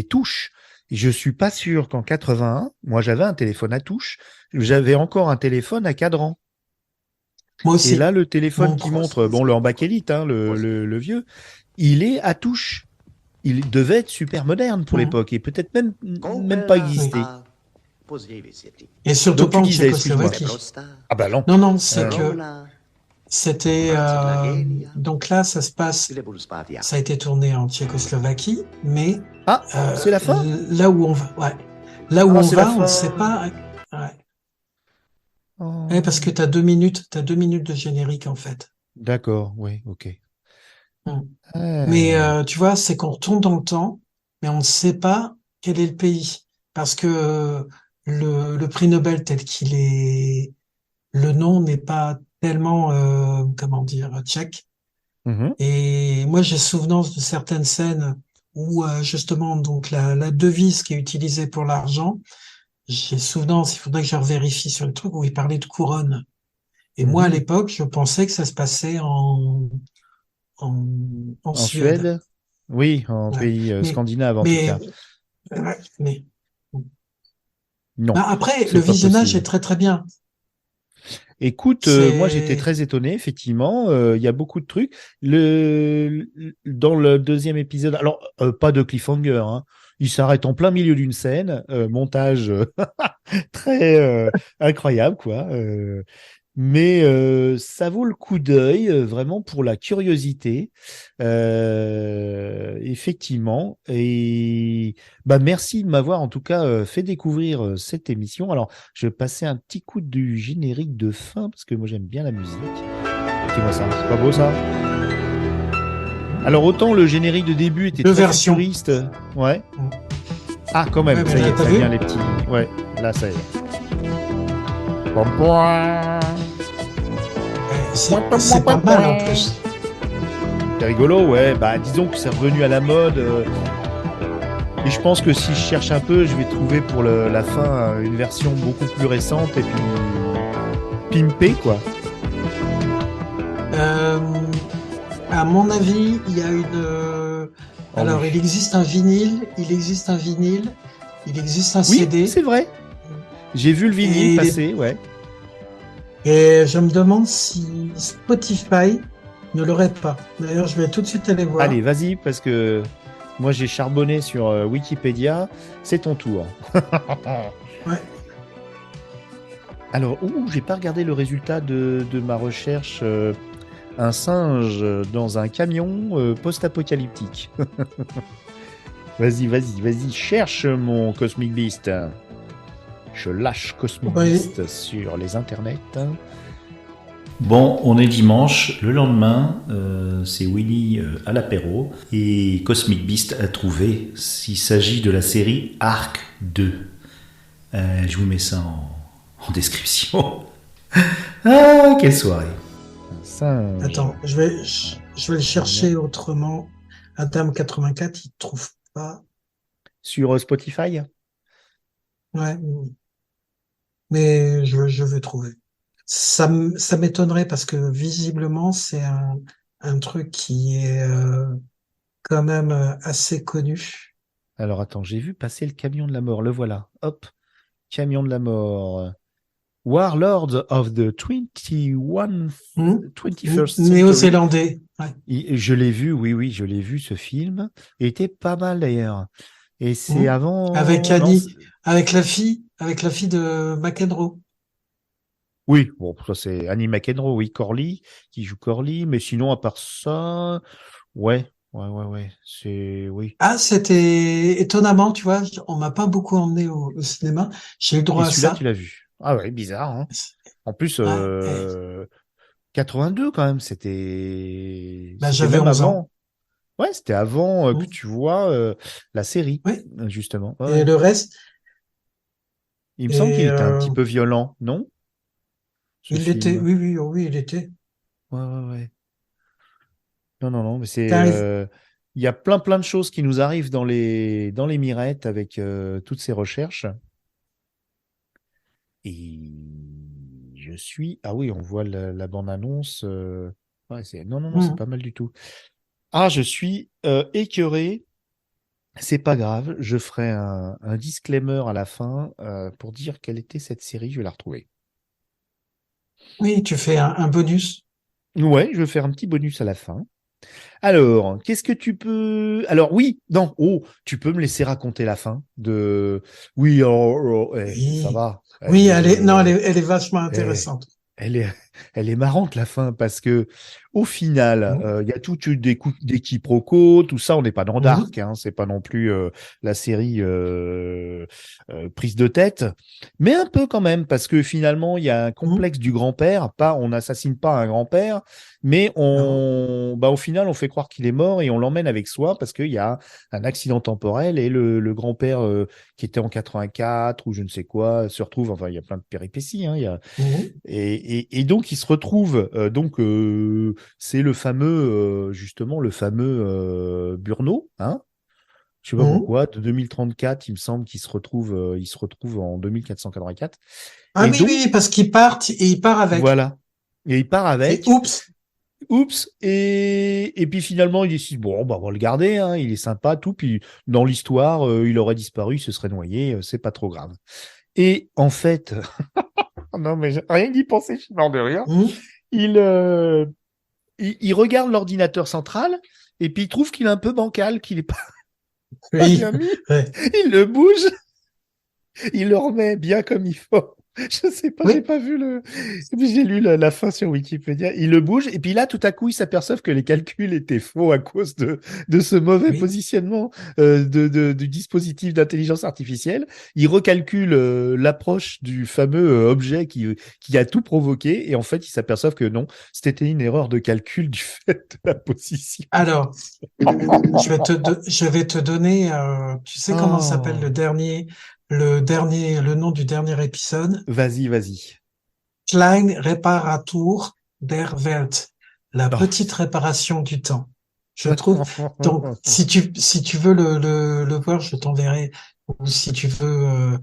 touches. Je suis pas sûr qu'en 81, moi j'avais un téléphone à touche, j'avais encore un téléphone à cadran. Moi Et là, aussi, le téléphone mon qui pro. montre, bon, le en bakélite, hein, le vieux, il est à touche. Il devait être super moderne pour Mhm. l'époque et peut-être même pas Oui. exister. Et surtout Donc pas tu en disais, excuse-moi. Tchécoslovaquie. Ah bah non. Non, non, c'est Euh, que c'était donc là, ça a été tourné en Tchécoslovaquie, mais Ah, c'est la fin? là où on va, ouais, là où Ah, on c'est la va, on ne sait fin. pas. Ouais. Ouais, parce que Oh. t'as 2 minutes de générique en fait. D'accord, oui, ok. Mm. Mais Ah. tu vois, c'est qu'on retourne dans le temps, mais on ne sait pas quel est le pays, parce que le prix Nobel tel qu'il est, le nom n'est pas tellement, comment dire, tchèque. Mhm. Et moi, j'ai souvenance de certaines scènes où justement donc la devise qui est utilisée pour l'argent, j'ai souvenance, il faudrait que je revérifie sur le truc où il parlait de couronne. Et moi, à Mhm. l'époque, je pensais que ça se passait en, en En Suède. Suède? Oui, en Ouais. pays Mais, scandinave en tout mais, cas. ouais, mais Non, bah, après, le c'est pas visionnage est possible. très très bien. Écoute, moi j'étais C'est, très étonné, effectivement. Il y a beaucoup de trucs. Dans le deuxième épisode, alors pas de cliffhanger, hein. Il s'arrête en plein milieu d'une scène, montage très incroyable, quoi. Mais ça vaut le coup d'œil, vraiment pour la curiosité, effectivement. Et bah merci de m'avoir en tout cas fait découvrir cette émission. Alors, je vais passer un petit coup du générique de fin parce que moi j'aime bien la musique. Écoutez-moi ça, c'est pas beau ça? Alors autant le générique de début était deux très versions. futuriste, ouais. Ouais, Ah quand même, mais ça y là, est, t'as ça vu? vient les petits. Ouais, là ça y est. Pom, pom. C'est pas mal en plus. C'est rigolo, ouais. Bah, disons que c'est revenu à la mode. Et je pense que si je cherche un peu, je vais trouver pour la fin une version beaucoup plus récente et puis pimpée, quoi. Euh, à mon avis, il y a Oh oui. alors, il existe un vinyle, il existe un Oui, CD, c'est vrai. J'ai vu le vinyle et, passer, ouais. et je me demande si Spotify ne l'aurait pas. D'ailleurs, je vais tout de suite aller Allez, voir. vas-y, parce que moi j'ai charbonné sur Wikipédia. C'est ton tour. Ouais. Alors, j'ai pas regardé le résultat de ma recherche. Un singe dans un camion post-apocalyptique. Vas-y, cherche mon Cosmic Beast. Je lâche Cosmic Ouais. Beast sur les internets. Bon, on est dimanche, le lendemain, c'est Willy à l'apéro, et Cosmic Beast a trouvé, s'il s'agit de la série Arc 2. Je vous mets ça en description. Ah, quelle soirée. Un singe. Attends, je vais le chercher autrement. Adam 84, il trouve pas. Sur Spotify. Ouais, mais je vais trouver. Ça m'étonnerait parce que visiblement, c'est un truc qui est quand même assez connu. Alors attends, j'ai vu passer le camion de la mort. Le voilà. Hop, camion de la mort. Warlords of the 21st Century. Néo-zélandais. Ouais. Je l'ai vu, oui, je l'ai vu ce film. Il était pas mal d'ailleurs. Et c'est Hmm. Avec avant. Non, Annie, avec la fille de McEnroe. oui, bon, ça c'est Annie McEnroe, oui, Corley, qui joue Corley. Mais sinon, à part ça, ouais. C'est. Oui. Ah, c'était étonnamment, tu vois, on m'a pas beaucoup emmené au cinéma. J'ai eu Et droit à celui-là, tu ça. l'as vu. Ah ouais, bizarre, hein. En plus, Ouais, 82 quand même, c'était. bah, C'était j'avais même 11 ans. avant. Ouais, c'était avant que Hmm. tu vois la série, Oui. justement. Et Ouais. le reste, Il me semble qu'il Et était un petit peu violent, non? Ce il était, film. oui, oui, oh oui, il était. Ouais, ouais, ouais. Non, non, non, mais c'est. Car Il y a plein de choses qui nous arrivent dans les mirettes avec toutes ces recherches. Et je suis. Ah oui, on voit la bande-annonce. Ouais, non, non, non, c'est Mhm. pas mal du tout. Ah, je suis écœuré. C'est pas grave, je ferai un disclaimer à la fin pour dire quelle était cette série, je vais la retrouver. Oui, tu fais un bonus. Ouais, je vais faire un petit bonus à la fin. Alors, qu'est-ce que tu peux... Alors oui, non, oh, tu peux me laisser raconter la fin de... Oui, ça Oui, va. oui, non, elle est vachement Eh, intéressante. elle est, elle est marrante la fin parce que au final, Mhm. il y a toute des quiproquos, tout ça. On n'est pas dans Mhm. Dark, hein, c'est pas non plus la série prise de tête, mais un peu quand même parce que finalement, il y a un Mhm. complexe du grand-père. Pas, on n'assassine pas un grand-père, mais Non. au final, on fait croire qu'il est mort et on l'emmène avec soi parce qu'il y a un accident temporel et le grand-père qui était en 84 ou je ne sais quoi se retrouve. Enfin, il y a plein de péripéties. Hein, il y a Mhm. et donc, il se retrouve, c'est le fameux, justement, le fameux Burno, hein? Je sais pas Mhm. pourquoi, de 2034, il me semble il se retrouve en 2484. Ah Et oui, oui, donc, parce qu'il part et il part avec. voilà. Et il part Et avec, oups. oups, et puis finalement, il décide, bon, bah, on va le garder, hein, il est sympa, tout, puis dans l'histoire, il aurait disparu, il se serait noyé, c'est pas trop grave. Et en fait, non, mais rien d'y penser, je suis mort de rire. Mhm. Il, euh, il regarde l'ordinateur central et puis il trouve qu'il est un peu bancal, qu'il est pas, pas Oui, bien mis. ouais. Il le bouge, il le remet bien comme il faut. Je sais pas, j'ai Oui, pas vu le. Et puis j'ai lu la fin sur Wikipédia. Il le bouge et puis là, tout à coup, ils s'aperçoivent que les calculs étaient faux à cause de ce mauvais oui. positionnement du dispositif d'intelligence artificielle. Ils recalculent l'approche du fameux objet qui a tout provoqué et en fait, ils s'aperçoivent que non, c'était une erreur de calcul du fait de la position. Alors, je vais te donner, tu sais comment s'appelle Oh, le nom du dernier épisode? vas-y, vas-y. Kleine Reparatur der Welt, la Oh. petite réparation du temps. Je trouve, donc, si tu veux le voir, je t'enverrai, ou si tu veux,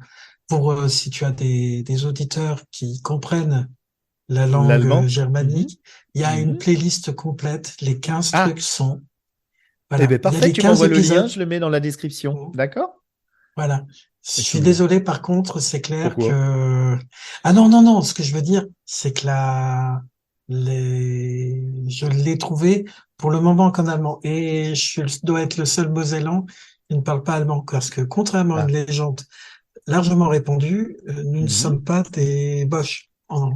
si tu as des auditeurs qui comprennent la langue L'allemand? Mhm, germanique, il y a une mhm. playlist complète, les 15 Ah, trucs sont, eh voilà, bien il y a parfait, les tu 15 m'envoies le lien, épisodes. je le mets dans la description. D'accord? Voilà. Je Et suis désolé, par contre, c'est clair pourquoi? que... Ah non, non, non, ce que je veux dire, c'est que je l'ai trouvé pour le moment qu'en allemand. Et dois être le seul Mosellan qui ne parle pas allemand. Parce que contrairement à une Ah. légende largement répandue, nous ne Mhm. sommes pas des Boches en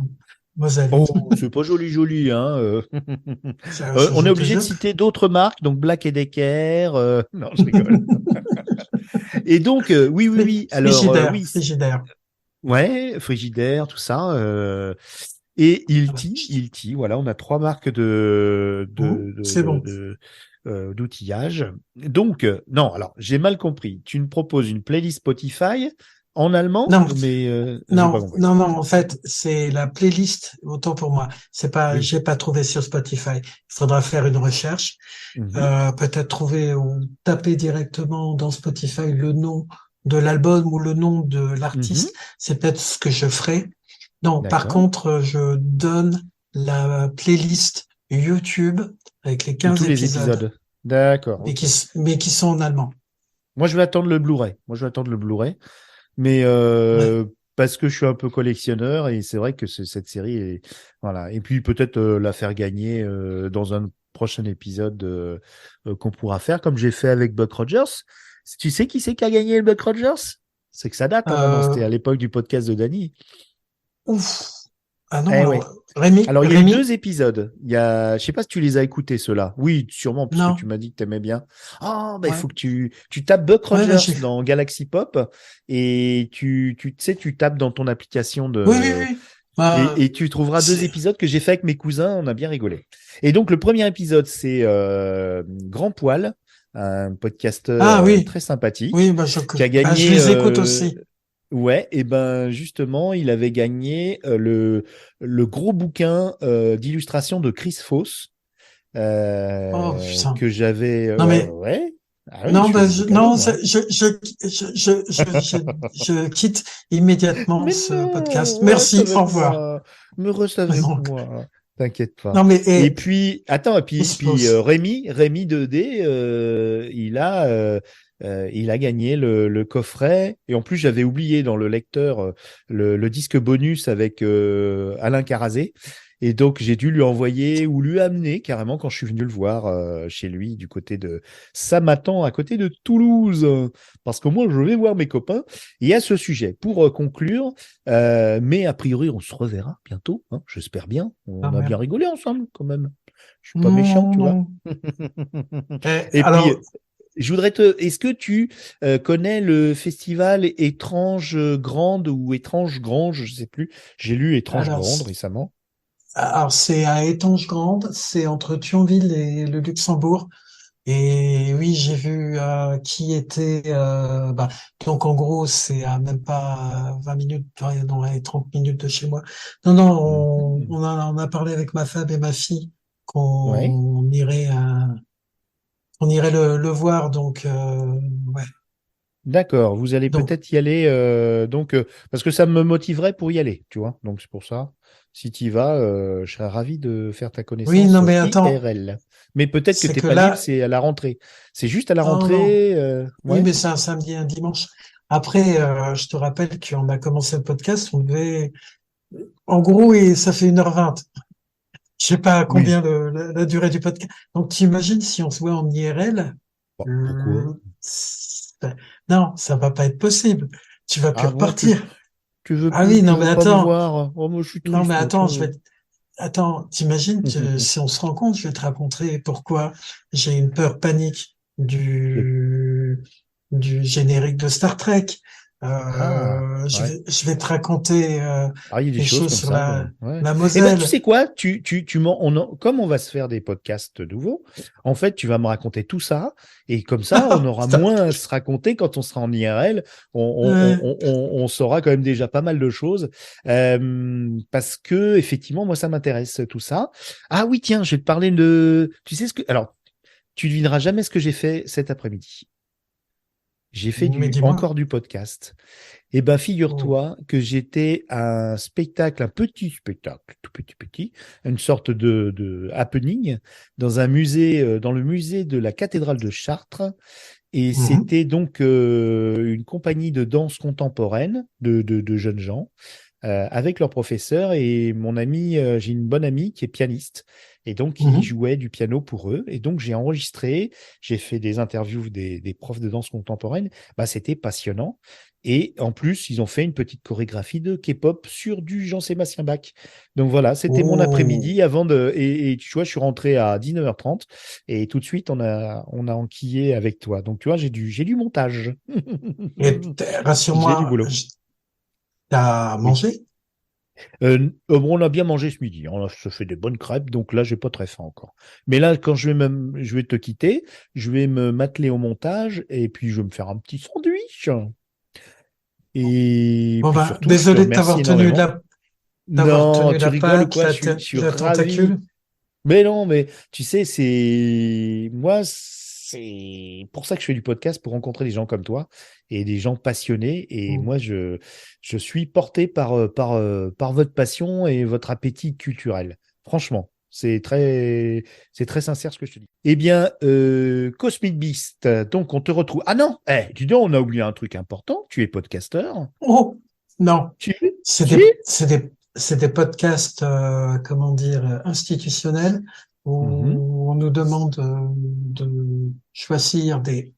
Moselle. Oh, c'est pas joli, joli, hein. On est Je te obligé de jure. citer d'autres marques, donc Black & Decker. Non, je rigole. Et donc, oui, oui, oui. Alors, Frigidaire, oui, frigidaire. ouais, Frigidaire, tout ça. Et Voilà. Ilti, voilà, on a trois marques C'est bon. d'outillage. Donc, non, alors, j'ai mal compris. Tu me proposes une playlist Spotify en allemand, Non, mais j'ai pas non, compris. non, non, en fait, c'est la playlist, autant pour moi. C'est pas, Oui. j'ai pas trouvé sur Spotify. Il faudra faire une recherche, Mhm, peut-être trouver ou taper directement dans Spotify le nom de l'album ou le nom de mhm. l'artiste. C'est peut-être ce que je ferai. Non, par D'accord. contre, je donne la playlist YouTube avec les De 15 tous les épisodes, épisodes. D'accord, ok. mais qui sont en allemand. Moi, je vais attendre le Blu-ray. Moi, je vais attendre le Blu-ray. Mais Ouais. parce que je suis un peu collectionneur et c'est vrai que cette série est voilà. Et puis peut-être la faire gagner dans un prochain épisode qu'on pourra faire, comme j'ai fait avec Buck Rogers. Tu sais qui c'est qui a gagné le Buck Rogers? C'est que ça date hein, maintenant. Euh, C'était à l'époque du podcast de Danny. ouf. Ah non, Eh alors, ouais. Rémi, Alors, il y a eu Rémi, deux épisodes. Je sais pas si tu les as écoutés, ceux-là. Oui, sûrement, puisque tu non. m'as dit que tu aimais bien. Ah, bah, il Ouais. faut que tu tapes Buck Ouais, Rogers vas-y. dans Galaxy Pop et tu sais, tu tapes dans ton application Oui, oui, oui. et tu trouveras deux C'est... épisodes que j'ai fait avec mes cousins. On a bien rigolé. Et donc, le premier épisode, c'est Grand Poil, un podcasteur Ah oui, très sympathique oui, qui a je gagné les écoute aussi. Ouais, et ben justement, il avait gagné le gros bouquin d'illustration de Chris Foss Oh, putain. que j'avais. Non, Ouais, ouais, mais, ouais. Ah oui, non, je fais bah, des beaux cadeaux, moi. je quitte immédiatement Mais ce podcast. non, reste Merci, au avec revoir. moi. Me reste avec Donc, moi. T'inquiète pas. non, mais, Et puis, attends, et il puis, se pose. Rémi 2D, il a gagné le coffret. Et en plus, j'avais oublié dans le lecteur le disque bonus avec Alain Carazé. Et donc, j'ai dû lui envoyer ou lui amener carrément quand je suis venu le voir chez lui du côté de Samatan, à côté de Toulouse. Parce que moi, je vais voir mes copains. Et à ce sujet, pour conclure, mais a priori, on se reverra bientôt, hein, j'espère bien. Ah, On a bien merde. rigolé ensemble quand même. Je suis pas méchant, Non, tu vois. non. Et puis, Alors, est-ce que tu connais le festival Étrange Grande ou Étrange Grange, je sais plus. J'ai lu Étrange alors, Grande récemment. c'est à Étanges-Grande, c'est entre Thionville et le Luxembourg. Et oui, j'ai vu qui était. Donc en gros, c'est à même pas 20 minutes, ouais, non, ouais, 30 minutes de chez moi. Non, non, Mhm. on a parlé avec ma femme et ma fille Ouais. qu'on irait le voir. Donc ouais. D'accord, vous allez Donc peut-être y aller, parce que ça me motiverait pour y aller, tu vois. Donc c'est pour ça, si tu y vas, je serais ravi de faire ta oui, non, connaissance mais attends, IRL. Mais peut-être que c'est t'es que pas libre, là, c'est à la rentrée. C'est juste à la non, non. rentrée, Oui, ouais. mais c'est un samedi et un dimanche. Après, je te rappelle qu'on a commencé le podcast, on devait, en gros, et ça fait 1h20. Je sais pas Oui. combien la durée du podcast. Donc, tu imagines si on se voit en IRL, Bon, pourquoi? euh, non, ça va pas être possible. Tu vas plus Ah bon, repartir. Ah oui, tu non, mais veux pas me attends, voir? Oh, moi je suis non, mais triste, moi, attends, tiens. attends, t'imagines que si on se rend compte, je vais te raconter pourquoi j'ai une peur panique du générique de Star Trek. Ah, ouais. Je vais te raconter Ah, il y a des des choses choses comme sur ça, quoi. Ouais. la Eh ben, tu Moselle. sais quoi? Comme on va se faire des podcasts nouveaux, en fait, tu vas me raconter tout ça, et comme ça, on aura Putain. moins à se raconter quand on sera en IRL. Ouais. On saura quand même déjà pas mal de choses, parce que effectivement, moi, ça m'intéresse tout ça. Ah oui, tiens, je vais te parler de. Tu sais ce que. Alors, tu devineras jamais ce que j'ai fait cet après-midi. J'ai fait Mais dis-moi. encore du podcast. Eh ben, Oh. figure-toi que j'étais à un spectacle, un petit spectacle, tout petit, une sorte de happening dans un musée, dans le musée de la cathédrale de Chartres. Et Mhm. c'était donc une compagnie de danse contemporaine de jeunes gens avec leur professeur et mon ami, j'ai une bonne amie qui est pianiste et donc qui Mhm. jouait du piano pour eux. Et donc j'ai enregistré, j'ai fait des interviews des profs de danse contemporaine. Bah, c'était passionnant. Et en plus, ils ont fait une petite chorégraphie de K-pop sur du Jean-Sébastien Bach. Donc voilà, c'était mon Oh. après-midi avant de. Et tu vois, je suis rentré à 19h30 et tout de suite, on a enquillé avec toi. Donc tu vois, j'ai du montage. Et J'ai du rassure-moi, boulot. t'as Oui. mangé? Bon, on a bien mangé ce midi. On se fait des bonnes crêpes, donc là, j'ai pas très faim encore. Mais là, quand je vais te quitter, je vais me m'atteler au montage et puis je vais me faire un petit sandwich. Et Bon puis ben, surtout, je te désolé de remercie énormément. t'avoir Non, tenu tu la rigoles ou Pâque, quoi? Je suis la ravi. tentacule. Mais non, mais tu sais, c'est pour ça que je fais du podcast, pour rencontrer des gens comme toi et des gens passionnés. Et Mm. moi, je suis porté par votre passion et votre appétit culturel. Franchement, c'est très sincère ce que je te dis. Eh bien, Cosmic Beast, donc on te retrouve. Ah non, dis donc, on a oublié un truc important. Tu es podcasteur. Oh, non, Tu, c'est c'est des podcasts, comment dire, institutionnels Mhm. où on nous demande de choisir des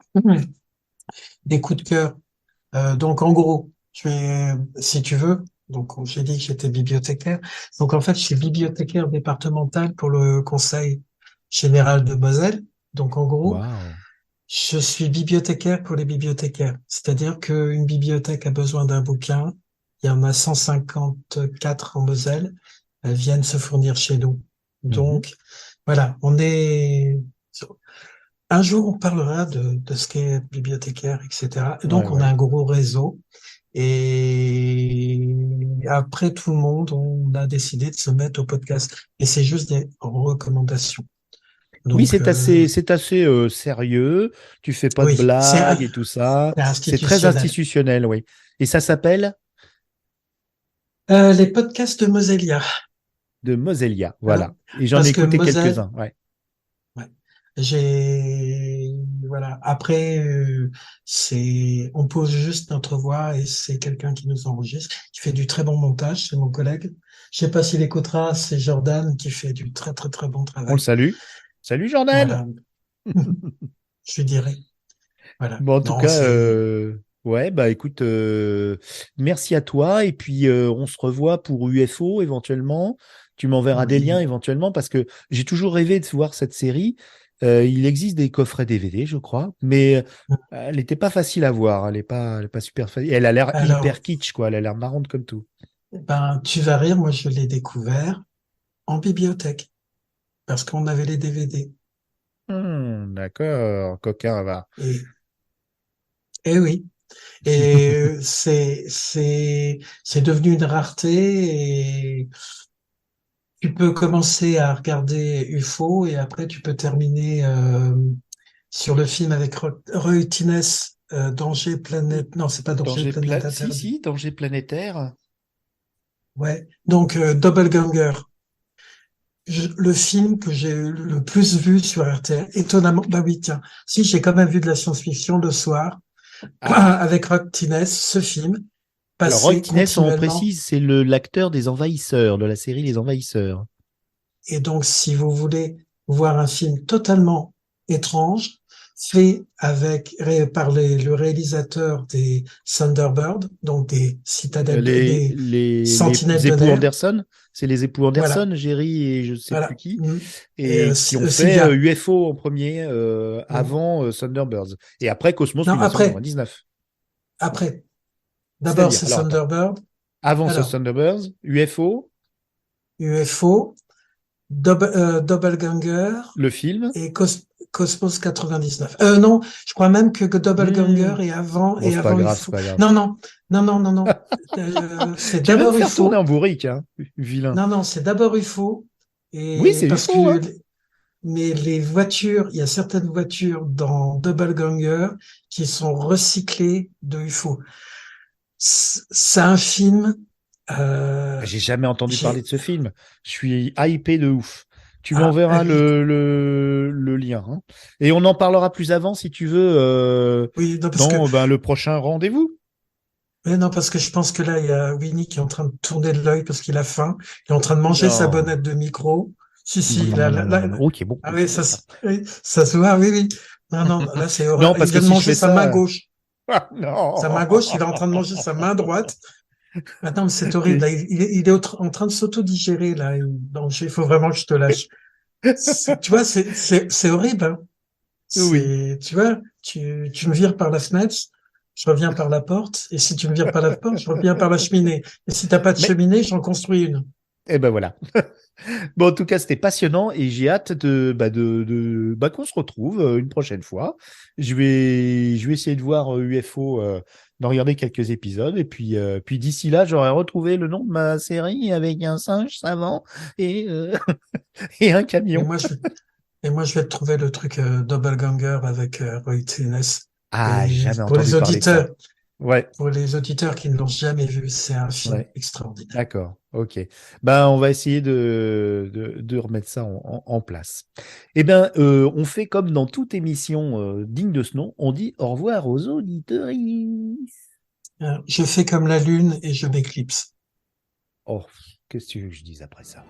coups de cœur. Donc, en gros, si tu veux, donc j'ai dit que j'étais bibliothécaire. Donc, en fait, je suis bibliothécaire départemental pour le Conseil général de Moselle. Donc, en gros, Waouh. je suis bibliothécaire pour les bibliothécaires. C'est-à-dire qu'une bibliothèque a besoin d'un bouquin. Il y en a 154 en Moselle. Elles viennent se fournir chez nous. Mhm. Donc, voilà, un jour, on parlera de ce qu'est être bibliothécaire, etc. Et Ouais, donc, on a ouais. un gros réseau. Et après, tout le monde, on a décidé de se mettre au podcast. Et c'est juste des recommandations. Oui, Donc, c'est assez sérieux. Tu fais pas de oui, blagues et tout ça. c'est C'est très institutionnel. institutionnel, oui. Et ça s'appelle Les podcasts de Moselia. de Moselia, Voilà. voilà. Et j'en ai Parce que écouté Moselle, quelques-uns, ouais. ouais. Voilà. Après, on pose juste notre voix et c'est quelqu'un qui nous enregistre, qui fait du très bon montage, c'est mon collègue. Je sais pas s'il écoutera, c'est Jordan qui fait du très, très, très bon On le travail. salue. Salut Jordan! Voilà. Je lui dirai. Voilà. Bon, en tout Non, cas, ouais, bah écoute, merci à toi. Et puis, on se revoit pour UFO éventuellement. Tu m'enverras des liens oui. éventuellement parce que j'ai toujours rêvé de voir cette série. Il existe des coffrets DVD, je crois, mais elle n'était pas facile à voir. Elle est pas super facile. Elle a l'air Alors, hyper kitsch, quoi. Elle a l'air marrante comme tout. ben, tu vas rire, moi je l'ai découvert en bibliothèque parce qu'on avait les DVD. D'accord, coquin, va. Et oui. Et c'est devenu une rareté et tu peux commencer à regarder UFO et après tu peux terminer sur le film avec Roy Thines, Danger Planète. Non, c'est pas Danger Planète Si, Interdit. si, danger planétaire. Ouais. Donc Doppelganger. Le film que j'ai le plus vu sur RTL, étonnamment, bah oui, tiens, si j'ai quand même vu de la science-fiction le soir, Ah, avec Roy Thines, ce film, alors Roy passé Thines, on continuellement. précise, c'est l'acteur des Envahisseurs, de la série Les Envahisseurs. Et donc, si vous voulez voir un film totalement étrange, fait par le réalisateur des Thunderbirds, donc des citadelles, des sentinelles Les de époux l'air, Anderson, c'est les époux voilà, Anderson, Jerry et je sais plus voilà. qui, Et et qui ont fait Sylvia. UFO en premier avant Thunderbirds. Et après Cosmos Non, après, 1999. après. D'abord, C'est-à-dire, c'est alors attends, Thunderbird. avant Alors, Thunderbirds, UFO, UFO, Doppelganger le film. et Cosmos 99. Non, je crois même que Doppelganger Hmm. est avant Bon, c'est pas grave, c'est UFO. pas grave. Non, non, non, non, non, non. C'est Tu veux me d'abord faire tourner UFO. en bourrique, hein, vilain. Non, non, c'est d'abord UFO. Oui, Et c'est parce UFO, que, hein. mais les voitures, il y a certaines voitures dans Doppelganger qui sont recyclées de UFO. C'est un film, J'ai jamais entendu parler j'ai, de ce film. Je suis hypé de ouf. Tu ah, m'enverras le lien, hein. Et on en parlera plus avant si tu veux oui, non, parce que, dans le prochain rendez-vous. mais non, parce que je pense que là, il y a Winnie qui est en train de tourner de l'œil parce qu'il a faim. Il est en train de manger sa Non. bonnette de micro. Si, si, Ok, bon. ah oui, oui, ça se voit, oui, oui. Non, non, là, c'est horrible. Non, parce Il que vient de si je manger fais sa ça. main gauche. Ah, non. Sa main gauche, il est en train de manger sa main droite. Maintenant, c'est horrible. Là, il est en train de s'auto-digérer, là. Donc, il faut vraiment que je te lâche. Tu vois, c'est horrible, hein. Oui. Tu vois, tu me vires par la fenêtre, je reviens par la porte, et si tu me vires par la porte, je reviens par la cheminée. Et si t'as pas de Mais, cheminée, j'en construis une. eh ben voilà. Bon, en tout cas, c'était passionnant et j'ai hâte qu'on se retrouve une prochaine fois. Je vais essayer de voir UFO, d'en regarder quelques épisodes et puis d'ici là, j'aurai retrouvé le nom de ma série avec un singe savant et et un Et camion. moi, je vais te trouver le truc Doppelganger avec Roy Thines. Ah, Et jamais entendu parler de ça. Ouais, pour les auditeurs qui ne l'ont jamais vu, c'est un film ouais. extraordinaire. D'accord, ok. Ben, on va essayer de remettre ça en place. Eh ben, on fait comme dans toute émission digne de ce nom, on dit au revoir aux auditeurs. Je fais comme la lune et je m'éclipse. Oh, qu'est-ce que tu veux que je dise après ça?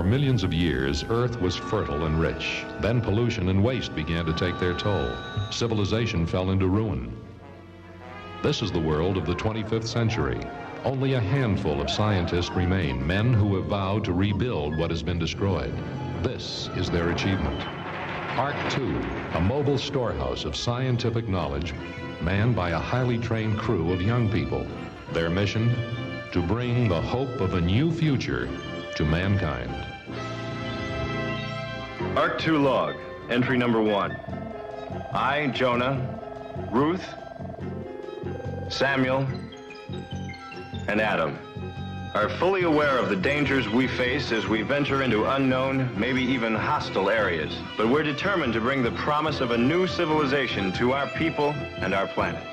millions of years, Earth was fertile and rich. Then pollution and waste began to take their toll. Civilization fell into ruin. This is the world of the 25th century. Only a handful of scientists remain, men who have vowed to rebuild what has been destroyed. This is their achievement. Ark 2, a mobile storehouse of scientific knowledge, manned by a highly trained crew of young people. Their mission? To bring the hope of a new future to mankind. Ark 2 log, entry number 1. I, Jonah, Ruth, Samuel, and Adam are fully aware of the dangers we face as we venture into unknown, maybe even hostile areas. But we're determined to bring the promise of a new civilization to our people and our planet.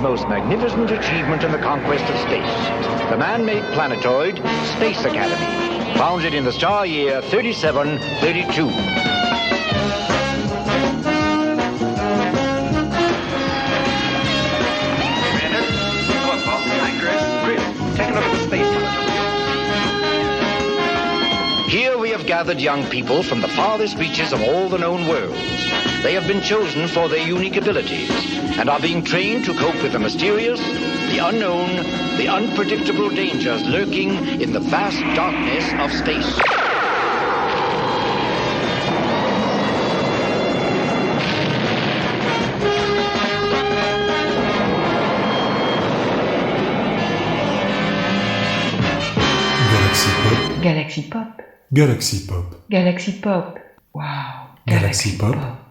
Most magnificent achievement in the conquest of space, the man-made planetoid Space Academy, founded in the star year 3732. Commander, look, Bob. Hi, Chris. Chris, take a look at the space telescope. Here we have gathered young people from the farthest reaches of all the known worlds. They have been chosen for their unique abilities and are being trained to cope with the mysterious, the unknown, the unpredictable dangers lurking in the vast darkness of space. Galaxy Pop. Galaxy Pop. Galaxy Pop. Wow. Galaxy Pop.